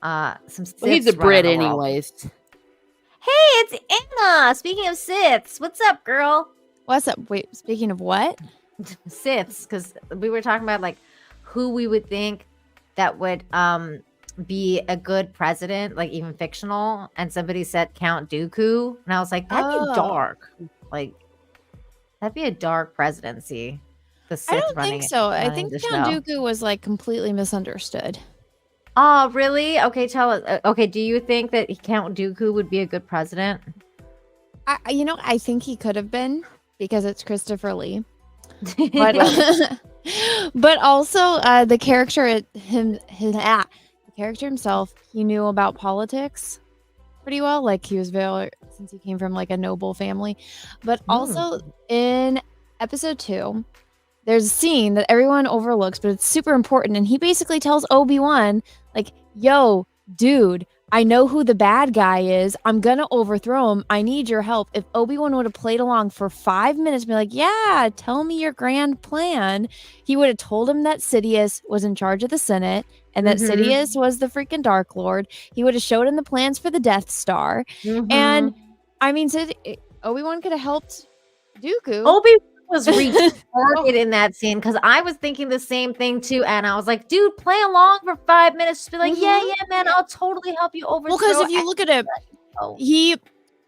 Some Well, he's Siths a Brit running the world. anyways. Hey, it's Anna. Speaking of Siths, what's up, girl? What's up? Wait, speaking of what? Siths, because we were talking about like who we would think that would be a good president, like even fictional, and somebody said Count Dooku, and I was like, that'd be dark. Like that'd be a dark presidency. The Sith I don't running, think so. I running think the Count show. Dooku was like completely misunderstood. Oh, really? Okay, tell us. Okay, do you think that Count Dooku would be a good president? I think he could have been because it's Christopher Lee. But but also the character the character himself, he knew about politics pretty well. Like he was very, since he came from like a noble family. But also in episode 2, there's a scene that everyone overlooks, but it's super important. And he basically tells Obi-Wan, like, yo, dude, I know who the bad guy is. I'm going to overthrow him. I need your help. If Obi-Wan would have played along for 5 minutes, be like, yeah, tell me your grand plan. He would have told him that Sidious was in charge of the Senate and that Sidious was the freaking Dark Lord. He would have showed him the plans for the Death Star. And I mean, Obi-Wan could have helped Dooku. Obi was retarded in that scene because I was thinking the same thing too, and I was like, dude, play along for 5 minutes. Just be like, yeah, man, I'll totally help you overthrow. Well, because if you look at it,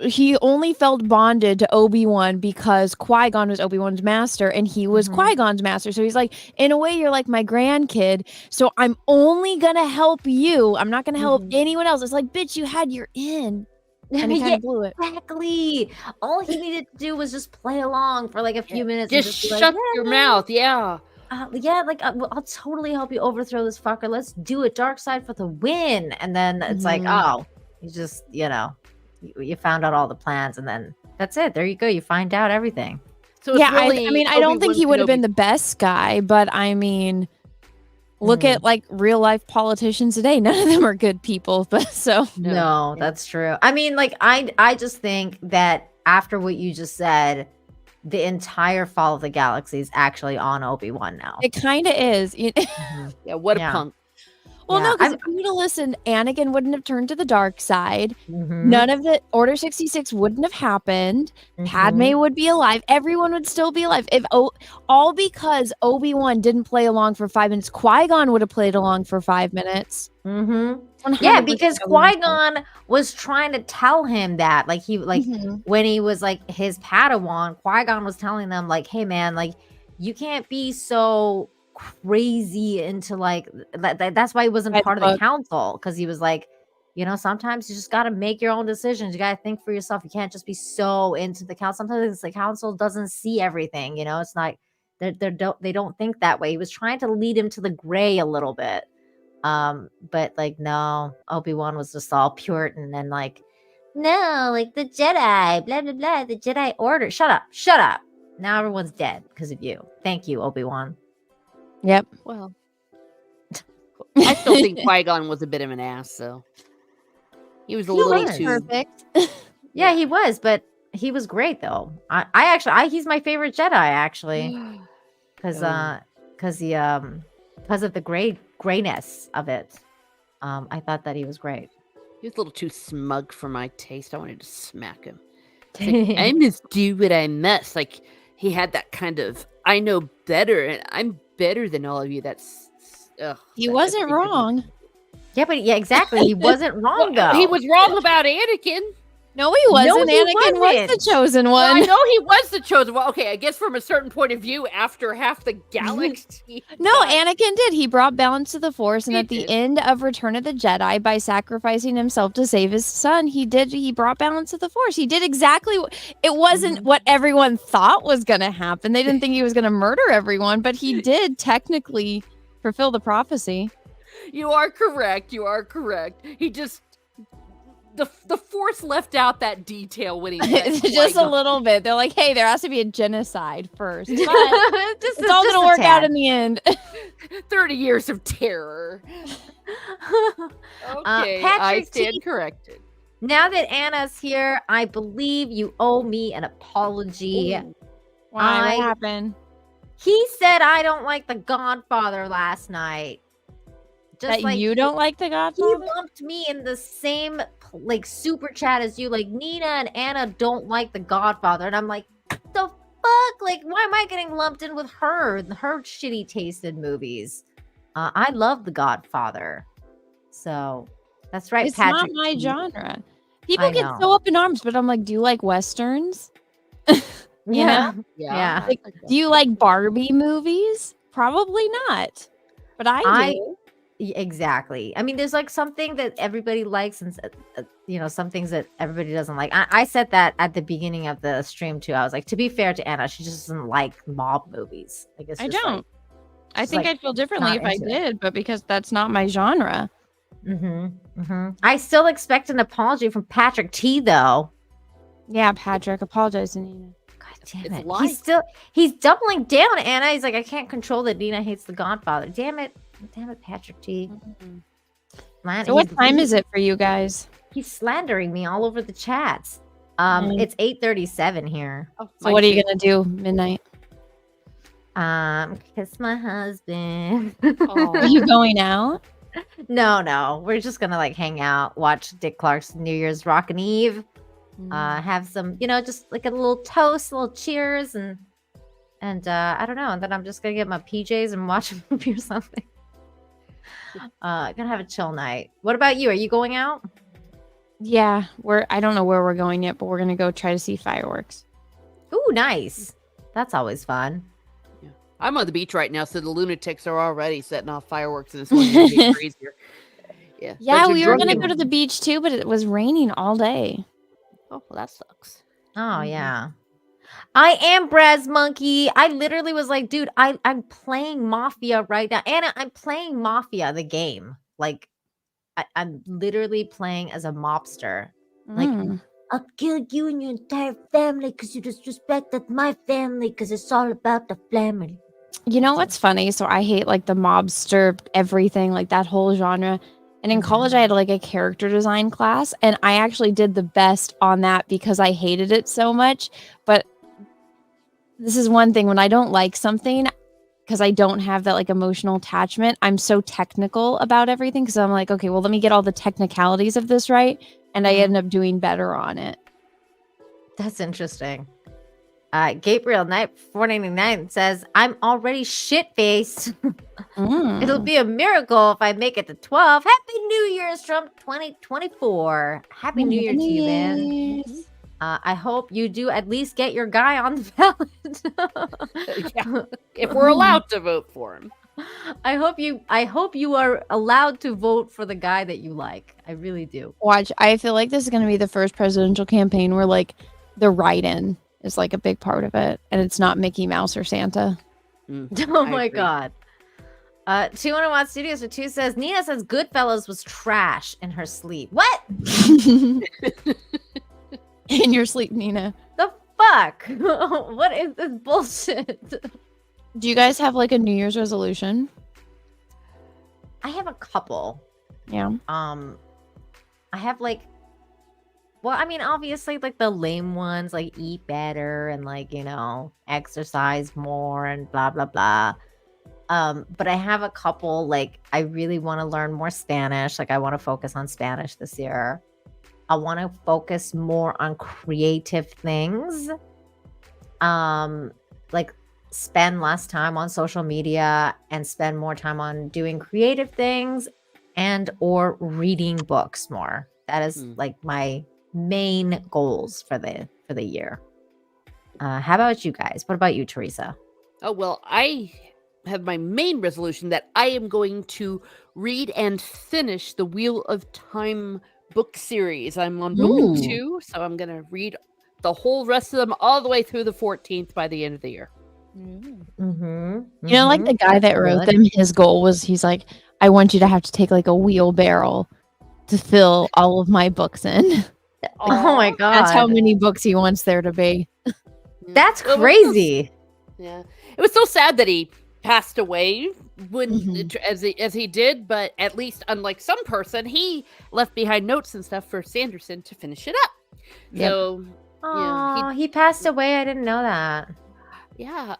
he only felt bonded to Obi-Wan because Qui-Gon was Obi-Wan's master and he was Qui-Gon's master. So he's like, in a way, you're like my grandkid. So I'm only gonna help you. I'm not gonna help anyone else. It's like, bitch, you had your in. And he kind of blew it. Exactly. All he needed to do was just play along for like a few minutes. Just be like, shut yeah, your man, mouth. Yeah. I'll totally help you overthrow this fucker. Let's do it. Dark side for the win. And then it's like, oh, you just, you found out all the plans, and then that's it. There you go. You find out everything. So it's Yeah, really I mean, I don't think Obi-Wan he would have Kenobi. been the best guy, but I mean, look at like real life politicians today. None of them are good people, but so No, that's true. I mean, like I just think that after what you just said, the entire fall of the galaxy is actually on Obi-Wan now. it kind of is. Yeah, what a Yeah. punk. Well, Yeah, no, because if you would have listened, Anakin wouldn't have turned to the dark side. Mhm, None of the Order 66 wouldn't have happened. Padme mhm. would be alive. Everyone would still be alive. All because Obi-Wan didn't play along for 5 minutes. Qui-Gon would have played along for 5 minutes. Mm-hmm. 100% Yeah, because Obi-Wan. Qui-Gon was trying to tell him that, like Mhm. when he was like his Padawan, Qui-Gon was telling them like, "Hey, man, like you can't be so crazy into like that's why he wasn't By the part of the book. council because he was like, sometimes you just got to make your own decisions. You got to think for yourself. You can't just be so into the council. Sometimes the council doesn't see everything. It's not they don't think that way. He was trying to lead him to the gray a little bit." But like no, Obi-Wan was just all Puritan and like, no, like the Jedi, blah blah blah, the Jedi Order. Shut up. Now everyone's dead because of you. Thank you, Obi-Wan. Yep. Well, I still think Qui-Gon was a bit of an ass, so he was a little was. too Perfect. Yeah, he was, but he was great though. I actually he's my favorite Jedi actually because Oh. because of the grayness of it. I thought that he was great. He was a little too smug for my taste. I wanted to smack him. It's like, I must do what I must. Like he had that kind of I know better and I'm better than all of you. That's He wasn't wrong. Yeah, but yeah, exactly. He wasn't wrong though. He was wrong about Anakin. No, he wasn't. he Anakin was wasn't. the chosen Well, one. I know he was the chosen one. Okay, I guess from a certain point of view, after half the galaxy. No, Anakin did. He brought balance to the Force, and He at the did. end of Return of the Jedi, by sacrificing himself to save his son, he brought balance to the Force. He did exactly it wasn't what everyone thought was going to happen. They didn't think he was going to murder everyone, but he did technically fulfill the prophecy. You are correct. He just the Force left out that detail when he said, Just a little bit. They're like, hey, there has to be a genocide first. But Just it's all going to work out in the end. 30 years of terror. Okay, I Patrick stand T. corrected. Now that Anna's here, I believe you owe me an apology. Ooh. Why? I- What happened? He said I don't like The Godfather last night. Just That you don't like The he Godfather? lumped me in the same like super chat as you. Like Nina and Anna don't like The Godfather, and I'm like, the fuck? Like, why am I getting lumped in with her shitty tasted movies? I love The Godfather, so that's right, It's Patrick. not my T. genre. People I get know. so up in arms, but I'm like, do you like westerns? Yeah, Yeah. Like, do you like Barbie movies? Probably not. But I do. Exactly. I mean, there's like something that everybody likes, and some things that everybody doesn't like. I said that at the beginning of the stream too. I was like, to be fair to Anna, she just doesn't like mob movies. I guess I don't. I just, think like, I'd feel differently not if I into it. did, but because that's not my genre. I still expect an apology from Patrick T, though. Yeah, Patrick, apologize to Nina. God damn It's it. life. He's doubling down, Anna. He's like, I can't control that Nina hates The Godfather. Damn it, Patrick T. So what time is it for you guys? He's slandering me all over the chats. Mm. It's 8:37 here. Oh, So what are you gonna do midnight? Kiss my husband. Are you going out? No. We're just gonna like hang out, watch Dick Clark's New Year's Rockin' Eve. Have some, just like a little toast, a little cheers, and I don't know. And then I'm just gonna get my PJs and watch a movie or something. Gonna have a chill night. What about you? Are you going out? Yeah, I don't know where we're going yet, but we're gonna go try to see fireworks. Ooh, nice. That's always fun. I'm on the beach right now, so the lunatics are already setting off fireworks, and it's going to be crazier. Yeah. Yeah, Bunch of we were gonna drunken- go to the beach too, but it was raining all day. Oh, well, that sucks. Oh yeah. I am Braz Monkey. I literally was like, dude, I'm playing Mafia right now. Anna, I'm playing Mafia, the game. Like, I'm literally playing as a mobster. Like, I'll kill you and your entire family because you disrespected my family because it's all about the family. You know what's funny? So I hate like the mobster everything, like that whole genre. And in college, I had like a character design class, and I actually did the best on that because I hated it so much. But this is one thing: when I don't like something, because I don't have that like emotional attachment, I'm so technical about everything because I'm like, okay, well, let me get all the technicalities of this right, and I end up doing better on it. That's interesting. Gabriel Knight 499 says, I'm already shit-faced. It'll be a miracle if I make it to 12. Happy New Year's from 2024. Happy New Year to you, man. I hope you do at least get your guy on the ballot. Yeah, if we're allowed to vote for him. I hope you are allowed to vote for the guy that you like. I really do. Watch, I feel like this is going to be the first presidential campaign where like the write-in is like a big part of it, and it's not Mickey Mouse or Santa. Oh my god. 200 Watt Studios for 2 says, Nina says Goodfellas was trash in her sleep. What? In your sleep, Nina. The fuck? What is this bullshit? Do you guys have like a New Year's resolution? I have a couple. Yeah. I have like, well, I mean, obviously like the lame ones, like eat better and like, you know, exercise more and blah blah blah. But I have a couple, like I really want to learn more Spanish. Like I want to focus on Spanish this year. I want to focus more on creative things. Like spend less time on social media and spend more time on doing creative things and or reading books more. That is like my main goals for the year. How about you guys? What about you, Teresa? Oh, well, I have my main resolution that I am going to read and finish the Wheel of Time book series. I'm on book 2, so I'm going to read the whole rest of them all the way through the 14th by the end of the year. You know, like the guy that wrote them, his goal was, he's like, I want you to have to take like a wheelbarrow to fill all of my books in. Oh my god. That's how many books he wants there to be. That's crazy. Yeah. It was so sad that he passed away when as he did, but at least unlike some person, he left behind notes and stuff for Sanderson to finish it up. Yep. So yeah, he passed away. I didn't know that. Yeah,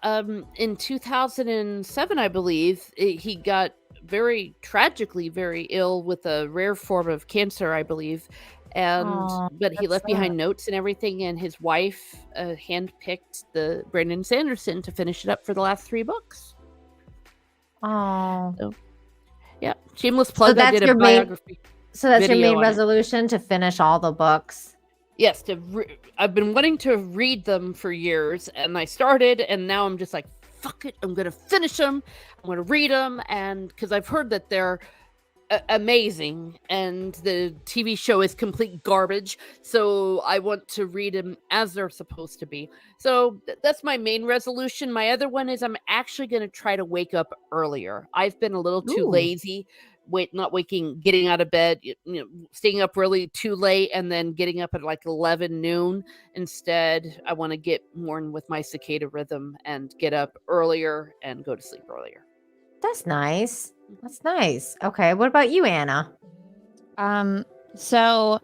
in 2007, I believe, he got very tragically very ill with a rare form of cancer, I believe. But he left behind notes and everything, and his wife handpicked the Brandon Sanderson to finish it up for the last 3 books. Oh, so, yeah, shameless plug. I did a biography. So that's your main resolution, to finish all the books. Yes, I've been wanting to read them for years, and I started, and now I'm just like, fuck it, I'm gonna finish them. I'm gonna read them, and because I've heard that they're amazing, and the TV show is complete garbage, so I want to read them as they're supposed to be. So that's my main resolution. My other one is I'm actually going to try to wake up earlier. I've been a little too lazy, getting out of bed, staying up really too late and then getting up at like 11 noon. Instead, I want to get more in with my cicada rhythm and get up earlier and go to sleep earlier. That's nice. That's nice. Okay, what about you, Anna? So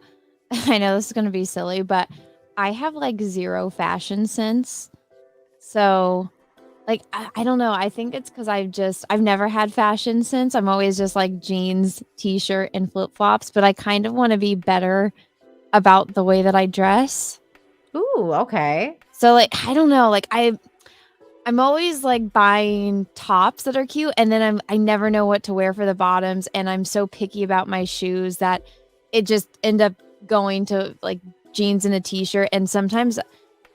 I know this is going to be silly, but I have like zero fashion sense. So like, I don't know. I think it's because I've never had fashion sense. I'm always just like jeans, t-shirt, and flip-flops, but I kind of want to be better about the way that I dress. Ooh, okay. So like, I don't know. Like I'm always like buying tops that are cute, and then I never know what to wear for the bottoms, and I'm so picky about my shoes that it just end up going to like jeans and a t-shirt. And sometimes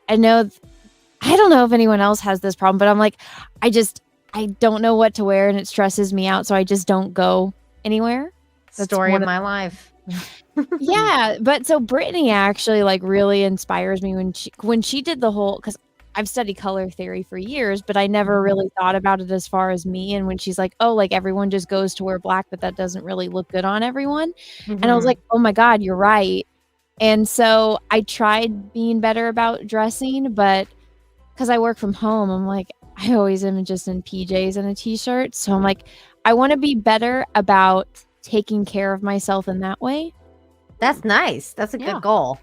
I don't know if anyone else has this problem, but I'm like, I don't know what to wear, and it stresses me out, so I just don't go anywhere. That's story of my life. Yeah, but so Brittany actually like really inspires me when she did the whole, because I've studied color theory for years, but I never really thought about it as far as me. And when she's like, oh, like everyone just goes to wear black, but that doesn't really look good on everyone. And I was like, oh my God, you're right. And so I tried being better about dressing, but because I work from home, I'm like, I always am just in PJs and a t-shirt. So I'm like, I want to be better about taking care of myself in that way. That's nice. That's a good goal.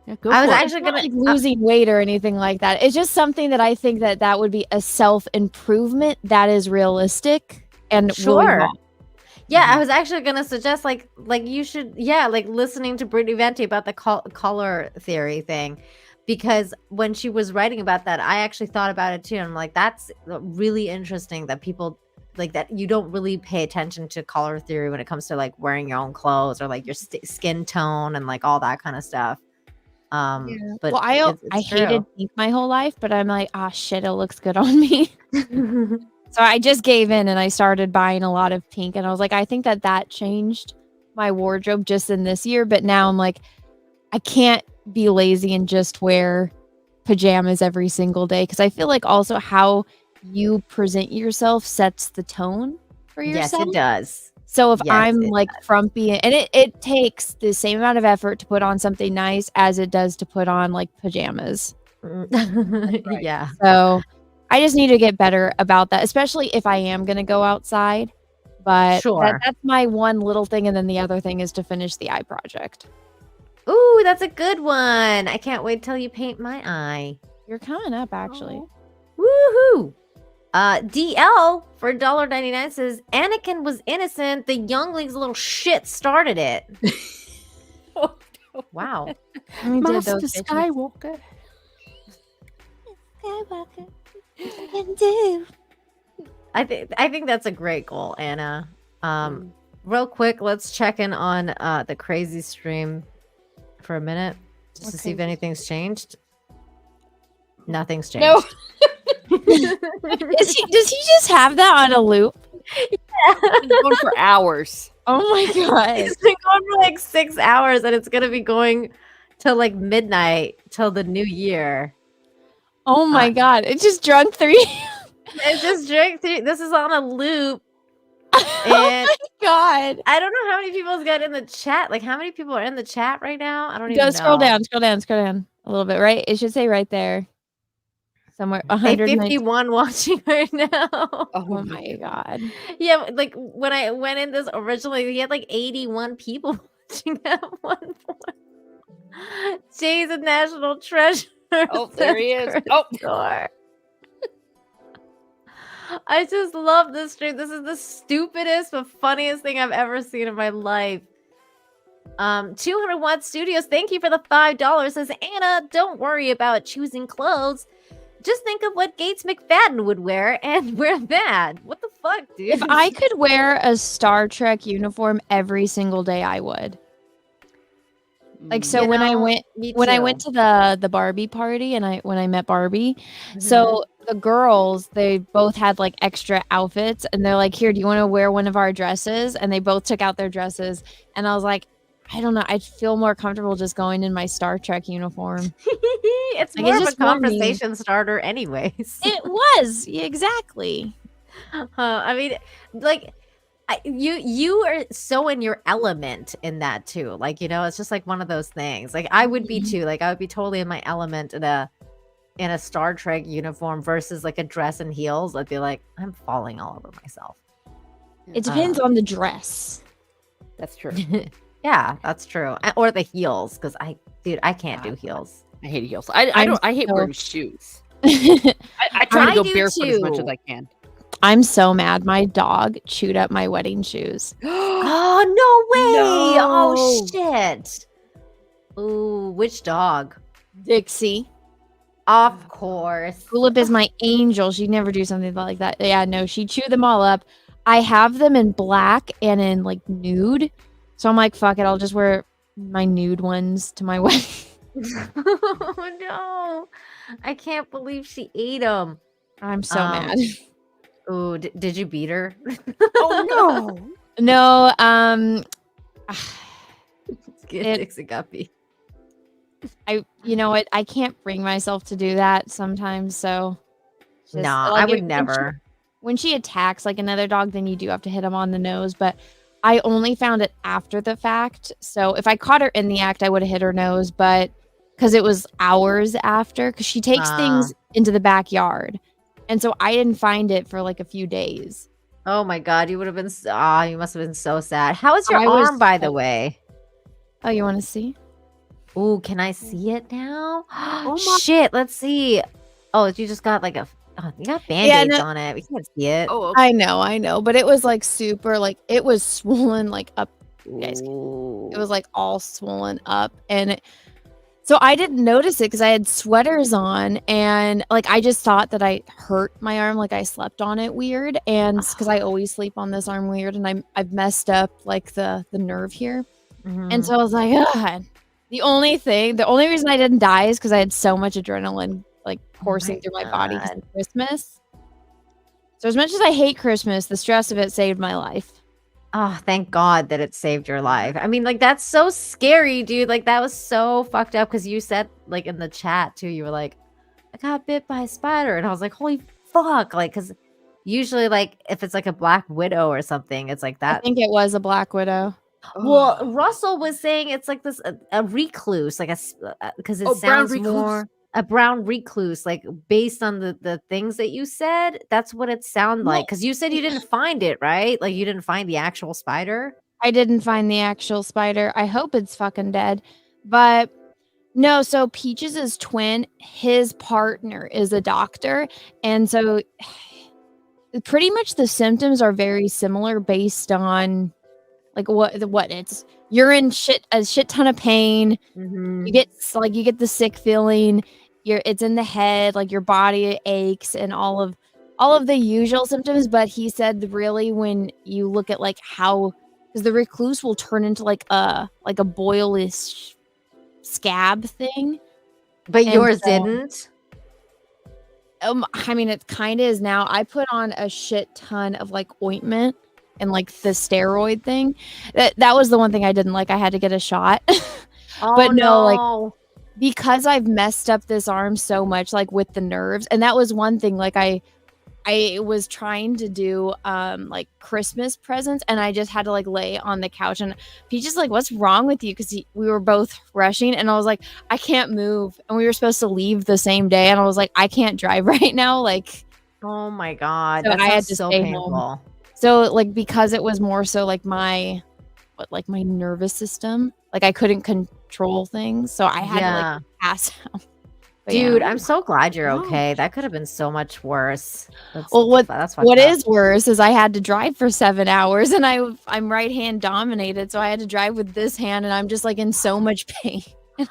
Yeah, go I was for it. actually It's not gonna like losing weight or anything like that. It's just something that I think that would be a self-improvement that is realistic and will Sure. evolve. Yeah, I was actually gonna suggest like you should like listening to Brittany Venti about the color theory thing, because when she was writing about that, I actually thought about it too. And I'm like, that's really interesting that people like that you don't really pay attention to color theory when it comes to like wearing your own clothes or like your skin tone and like all that kind of stuff. But Well, I it's hated pink my whole life, but I'm like, ah, shit, it looks good on me. true. So I just gave in and I started buying a lot of pink. And I was like, I think that changed my wardrobe just in this year. But now I'm like, I can't be lazy and just wear pajamas every single day. Because I feel like also how you present yourself sets the tone for Yes, yourself. it does. So if Yes, I'm it like frumpy and it takes the same amount of effort to put on something nice as it does to put on like pajamas. Yeah. So I just need to get better about that, especially if I am going to go outside. But Sure. that's my one little thing. And then the other thing is to finish the eye project. Ooh, that's a good one. I can't wait till you paint my eye. You're coming up, actually. Woohoo! DL for $1.99 says Anakin was innocent. The youngling's little shit started it. Wow. We did Master those bitches. Skywalker. Skywalker. Can do. I think that's a great goal, Anna. Real quick, let's check in on the crazy stream for a minute just to see if anything's changed. Nothing's changed. No. Does he just have that on a loop? It's been going for hours. Oh my god. It's been going for like 6 hours and it's gonna be going till like midnight till the new year. Oh my god. It just drunk 3. It just drank 3. This is on a loop. Oh And my god. I don't know how many people's got in the chat. Like how many people are in the chat right now? I don't even Go know. scroll down a little bit, right? It should say right there. Somewhere Hey, 150. 51 watching right now. Oh my god. Yeah, like when I went in this originally, we had like 81 people watching at one point. Jay's a national treasure. Oh, there he is. Oh, Door. I just love this stream. This is the stupidest but funniest thing I've ever seen in my life. 200 Watt Studios, thank you for the $5. Says Anna, don't worry about choosing clothes. Just think of what Gates McFadden would wear and wear that. What the fuck, dude? If I could wear a Star Trek uniform every single day, I would. Like so You when I know, went me when I too. went to the Barbie party and when I met Barbie, so the girls, they both had like extra outfits and they're like, "Here, do you want to wear one of our dresses?" And they both took out their dresses and I was like, I don't know, I'd feel more comfortable just going in my Star Trek uniform. It's Like, more it's of a just more me. conversation starter anyways. It was, yeah, exactly. I mean, like you are so in your element in that too. Like, you know, it's just like one of those things. Like I would be too. Like I would be totally in my element in a Star Trek uniform versus like a dress and heels. I'd be like, I'm falling all over myself. It depends on the dress. that's true. Yeah, that's true. Or the heels, because I can't do heels. I hate heels. I hate so- wearing shoes. I try I to go do barefoot as much too. as I can. I'm so mad. My dog chewed up my wedding shoes. Oh, no way. No. Oh, shit. Ooh, which dog? Dixie. Of course. Tulip is my angel. She'd never do something like that. Yeah, no, she chewed them all up. I have them in black and in like nude. So I'm like, fuck it. I'll just wear my nude ones to my wedding. Oh, no. I can't believe she ate them. I'm so mad. Ooh, did you beat her? Oh no! No, Dixie got beat. you know what? I can't bring myself to do that sometimes. So just, Nah, like, I would when never. when she attacks like another dog, then you do have to hit him on the nose. But I only found it after the fact. So if I caught her in the act, I would have hit her nose. But because it was hours after, because she takes things into the backyard. And so I didn't find it for like a few days. Oh my god, you would have been you must have been so sad. How is your I was arm, by the so- way? Oh, you want to see? Ooh, can I see it now? my- Shit, let's see. Oh, you just got like you got band-aids no- on it. We can't see it. Oh, okay. I know, but it was like super, like it was swollen, like up. Guys, it was like all swollen up, and so I didn't notice it because I had sweaters on, and like I just thought that I hurt my arm, like I slept on it weird, and because I always sleep on this arm weird, and I've messed up like the nerve here, and so I was like, ugh. The only reason I didn't die is because I had so much adrenaline like coursing through my body because of Christmas. So as much as I hate Christmas, the stress of it saved my life. Oh, thank God that it saved your life. I mean, like, that's so scary, dude. Like, that was so fucked up because you said, like, in the chat, too, you were like, I got bit by a spider. And I was like, holy fuck. Like, because usually, like, if it's like a black widow or something, it's like that. I think it was a black widow. Well, Russell was saying it's like this, a recluse, like because it sounds more a brown recluse, like based on the things that you said. That's what it sounded like. Because you said you didn't find it, right? Like you didn't find the actual spider. I didn't find the actual spider. I hope it's fucking dead. But no, so Peaches' twin, his partner is a doctor. And so pretty much the symptoms are very similar based on like what it's you're in a shit ton of pain. You get the sick feeling. It's in the head, like your body aches and all of the usual symptoms. But he said really when you look at like how, because the recluse will turn into like a boilish scab thing. But yours didn't. I mean, it kind of is now. I put on a shit ton of like ointment and like the steroid thing. That was the one thing I didn't like. I had to get a shot. But no, like because I've messed up this arm so much, like with the nerves, and that was one thing. Like I was trying to do like Christmas presents, and I just had to like lay on the couch, and Peach is like, "What's wrong with you?" Because we were both rushing, and I was like, "I can't move," and we were supposed to leave the same day, and I was like, "I can't drive right now." Like, oh my God, so that I had sounds to so stay painful. home. So like because it was more so like my nervous system, like I couldn't control things, so I had to like pass out. But Dude, yeah. I'm so glad you're okay. That could have been so much worse. Well, what is worse is I had to drive for 7 hours, and I'm right hand dominated, so I had to drive with this hand, and I'm just like in so much pain.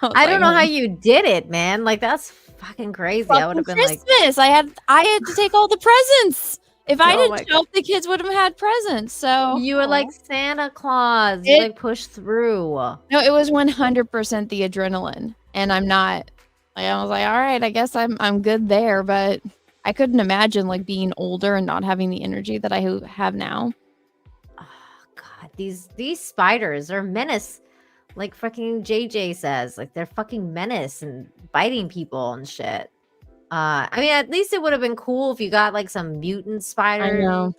I don't know how you did it, man. Like that's fucking crazy. I would have been Christmas. I had to take all the presents. If I didn't show up, the kids would have had presents. So you were like Santa Claus. You like pushed through. No, it was 100% the adrenaline, and I'm not. I was like, all right, I guess I'm good there, but I couldn't imagine like being older and not having the energy that I have now. Oh God, these spiders are menace, like fucking JJ says, like they're fucking menace and biting people and shit. I mean, at least it would have been cool if you got like some mutant spider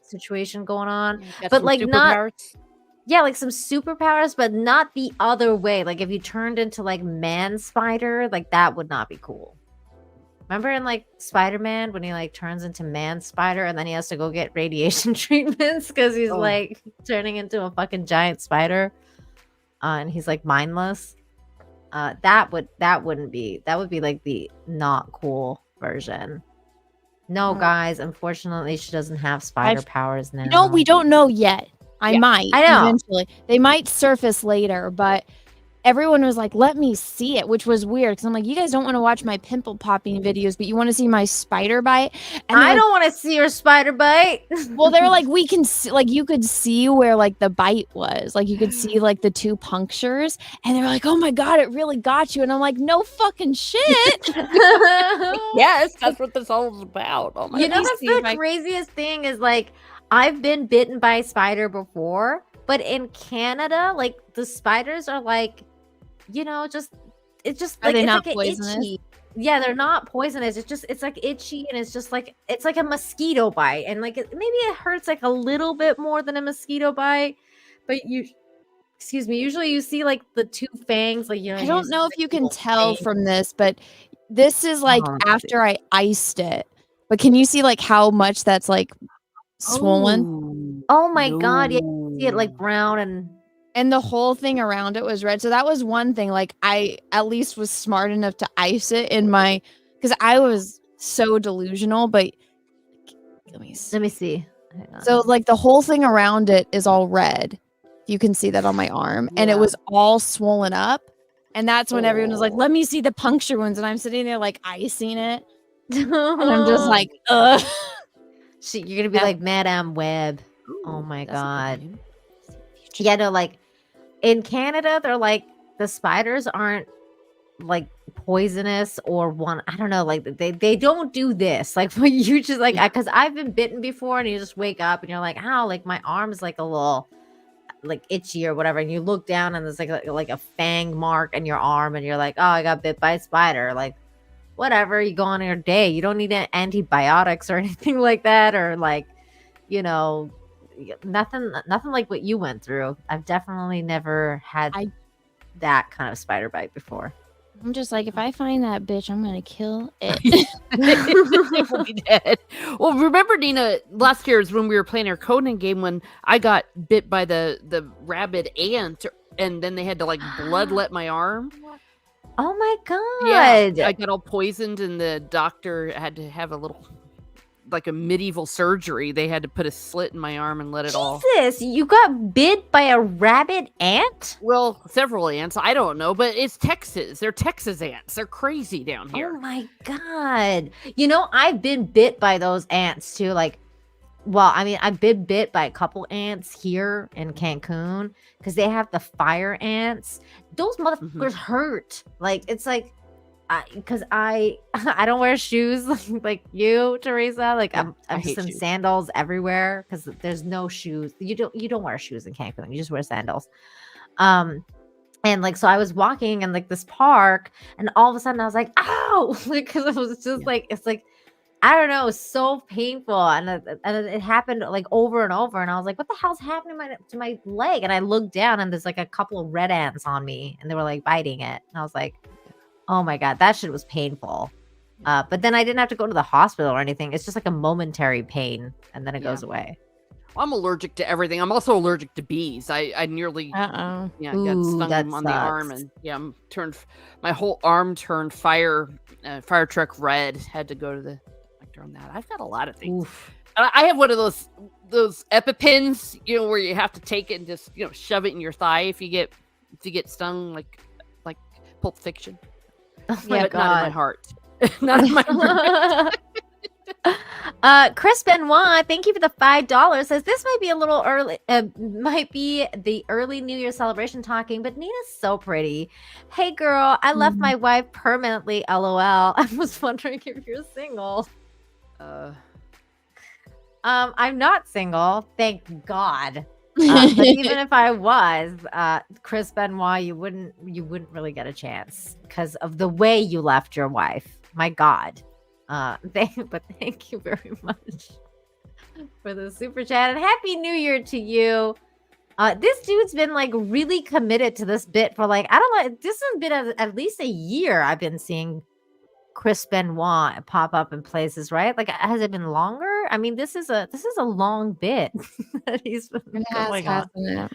situation going on, but like not. Yeah, like some superpowers, but not the other way. Like if you turned into like man spider, like that would not be cool. Remember in like Spider-Man when he like turns into man spider and then he has to go get radiation treatments because he's like turning into a fucking giant spider, and he's like mindless. That would be like the not cool version. No, guys, unfortunately, she doesn't have spider powers now. No, we don't know yet. I know. Eventually. They might surface later, but everyone was like, let me see it, which was weird because I'm like, you guys don't want to watch my pimple popping videos, but you want to see my spider bite? And I don't want to see your spider bite. Well, they were like, we can see, like, you could see where like the bite was. Like, you could see like the 2 punctures, and they were like, oh my God, it really got you. And I'm like, no fucking shit. Yes, that's what this all is about. Oh my God. That's the craziest thing is like, I've been bitten by a spider before, but in Canada, like the spiders are like, it's like they it's not like poisonous? Itchy. Yeah, they're not poisonous. It's like itchy, and it's just like it's like a mosquito bite, and like maybe it hurts like a little bit more than a mosquito bite, but usually you see like the 2 fangs, like I don't know if you can tell from this, but this is like after I iced it. But can you see like how much that's like swollen? Oh my God, yeah, you see it like brown and and the whole thing around it was red. So that was one thing. Like I at least was smart enough to ice it in my, because I was so delusional. But let me see. Let me see. Hang on. So like the whole thing around it is all red. You can see that on my arm, and it Yeah. was all swollen up. And that's when everyone was like, "Let me see the puncture wounds," and I'm sitting there like icing it, and I'm just like, "Ugh." You're gonna be Yeah. like Madame Web. Oh Ooh, my that's a good God. name. Yeah, no, like in Canada, they're like the spiders aren't like poisonous or one. I don't know, like they don't do this. Like when you just like, because I've been bitten before, and you just wake up and you're like, "Ow!" Like my arm's like a little like itchy or whatever, and you look down and there's like a fang mark in your arm, and you're like, "Oh, I got bit by a spider." Like whatever, you go on your day. You don't need antibiotics or anything like that, or like, you know, nothing like what you went through. I've definitely never had that kind of spider bite before. I'm just like, if I find that bitch, I'm gonna kill it. It will be dead. Well, remember, Nina, last year is when we were playing our Conan game when I got bit by the rabid ant, and then they had to like bloodlet my arm. Oh my Yeah, God. I got all poisoned, and the doctor had to have a little, like a medieval surgery. They had to put a slit in my arm and let it all. Jesus, you got bit by a rabid ant? Well, several ants. I don't know, but it's Texas. They're Texas ants. They're crazy down here. Oh my God. You know, I've been bit by those ants too. Like, well, I mean, I've been bit by a couple ants here in Cancun because they have the fire ants. Those motherfuckers hurt. Like, it's like, because I don't wear shoes like you, Teresa. Like Yeah, I I'm just hate in shoes. sandals everywhere because there's no shoes. You don't wear shoes in Cancun. You just wear sandals. And like, so I was walking in like this park, and all of a sudden I was like, "Ow!" Because it was just like, it's like, I don't know, it was so painful, and it happened like over and over, and I was like, "What the hell's happening to my leg?" And I looked down, and there's like a couple of red ants on me, and they were like biting it, and I was like, "Oh my God, that shit was painful." But then I didn't have to go to the hospital or anything. It's just like a momentary pain, and then it goes away. I'm allergic to everything. I'm also allergic to bees. I nearly got Ooh, stung that on the arm, sucks. and I'm my whole arm turned fire truck red. Had to go to the doctor on that. I've got a lot of things. Oof. I have one of those EpiPens, where you have to take it and just shove it in your thigh if you get stung, like Pulp Fiction. Oh my But God. not in my heart. Not in my heart. Chris Benoit, thank you for the $5. Says this might be a little early, might be the early New Year celebration talking, but Nina's so pretty. Hey girl, I left my wife permanently. LOL. I was wondering if you're single. I'm not single, thank God. But even if I was, Chris Benoit, you wouldn't really get a chance because of the way you left your wife. My God. But thank you very much for the super chat, and happy New Year to you. This dude's been like really committed to this bit for like, I don't know, this has been at least a year. I've been seeing Chris Benoit pop up in places, right? Like, has it been longer? I mean, this is a long bit that he's been going on.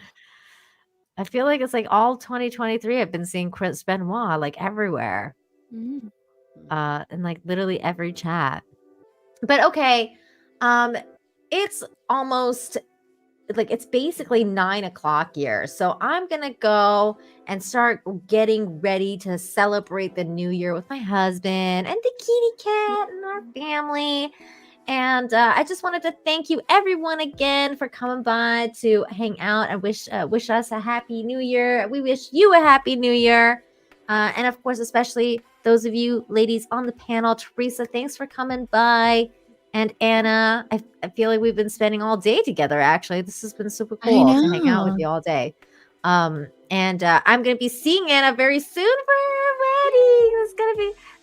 I feel like it's like all 2023 I've been seeing Chris Benoit like everywhere. In like literally every chat. But okay, it's almost like it's basically 9 o'clock here, so I'm gonna go and start getting ready to celebrate the new year with my husband and the kitty cat and our family. And I just wanted to thank you everyone again for coming by to hang out and wish us a happy new year. We wish you a happy new year. And of course, especially those of you ladies on the panel. Teresa, thanks for coming by. And Anna, I feel like we've been spending all day together, actually. This has been super cool to hang out with you all day. And I'm going to be seeing Anna very soon for her wedding.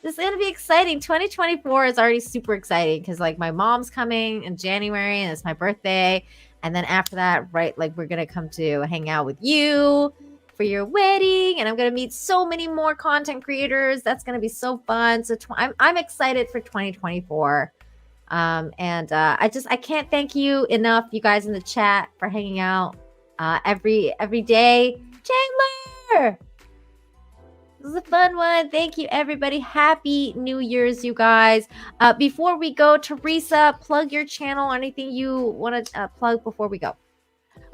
This is gonna be exciting. 2024 is already super exciting because like my mom's coming in January and it's my birthday. And then after that, right, like we're going to come to hang out with you for your wedding, and I'm going to meet so many more content creators. That's going to be so fun. So I'm excited for 2024. I can't thank you enough, you guys in the chat, for hanging out every day. Chandler! This is a fun one. Thank you, everybody. Happy New Year's, you guys. Before we go, Teresa, plug your channel. Anything you want to plug before we go?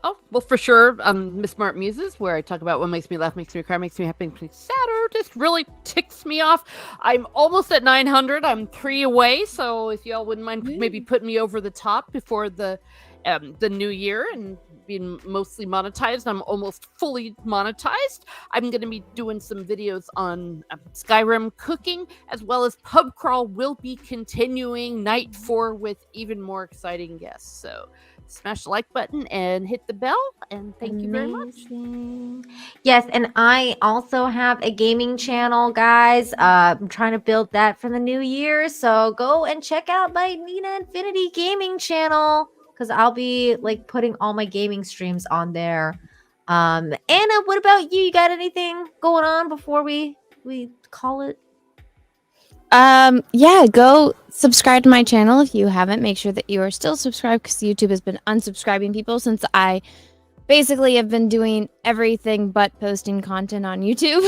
Oh, well, for sure. Miss Smart Muses, where I talk about what makes me laugh, makes me cry, makes me happy, makes me sad, or just really ticks me off. I'm almost at 900. I'm 3 away. So if y'all wouldn't mind maybe putting me over the top before the new year and being mostly monetized. I'm almost fully monetized. I'm going to be doing some videos on Skyrim cooking, as well as Pub Crawl will be continuing night 4 with even more exciting guests. So smash the like button and hit the bell, and thank you very much. Yes, and I also have a gaming channel, guys. I'm trying to build that for the new year, so go and check out my Nina Infinity gaming channel, because I'll be like putting all my gaming streams on there. Anna, what about you? You got anything going on before we call it? Yeah, go subscribe to my channel if you haven't. Make sure that you are still subscribed, because YouTube has been unsubscribing people since I basically have been doing everything but posting content on YouTube.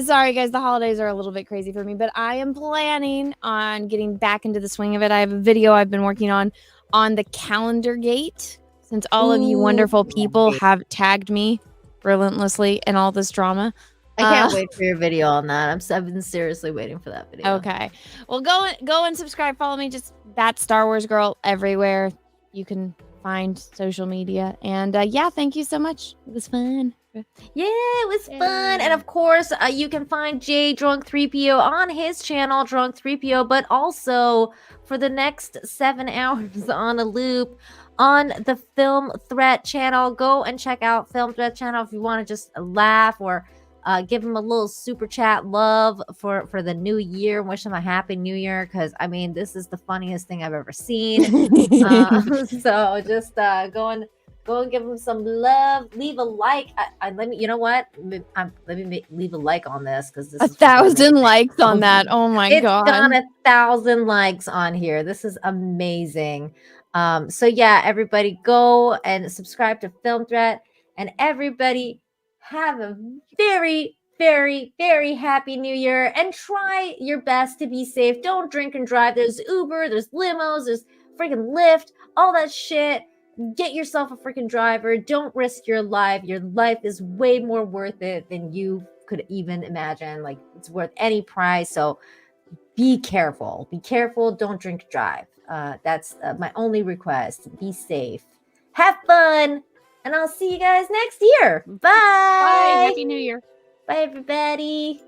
Sorry guys, the holidays are a little bit crazy for me, but I am planning on getting back into the swing of it. I have a video I've been working on the calendar gate, since all of you wonderful people have tagged me relentlessly in all this drama. I can't wait for your video on that. I've been seriously waiting for that video. Okay. Well, go and subscribe. Follow me. Just that Star Wars girl everywhere you can find social media. And yeah, thank you so much. It was fun. Yeah, it was fun. And of course, you can find Jay Drunk 3PO on his channel, Drunk 3PO, but also for the next 7 hours on a loop on the Film Threat channel. Go and check out Film Threat channel if you want to just laugh or give him a little super chat love for the new year. Wish him a happy new year, because I mean, this is the funniest thing I've ever seen. So just go and give him some love. Leave a like. Let me. You know what? Let me leave a like on this, because this 1,000 likes on that. Oh my god! It's got 1,000 likes on here. This is amazing. So yeah, everybody go and subscribe to Film Threat, and everybody have a very, very, very happy new year, and try your best to be safe. Don't drink and drive. There's Uber, there's limos, there's freaking Lyft, all that shit. Get yourself a freaking driver. Don't risk your life. Your life is way more worth it than you could even imagine. Like, it's worth any price. So be careful. Be careful. Don't drink and drive. That's my only request. Be safe. Have fun. And I'll see you guys next year. Bye. Bye. Happy New Year. Bye, everybody.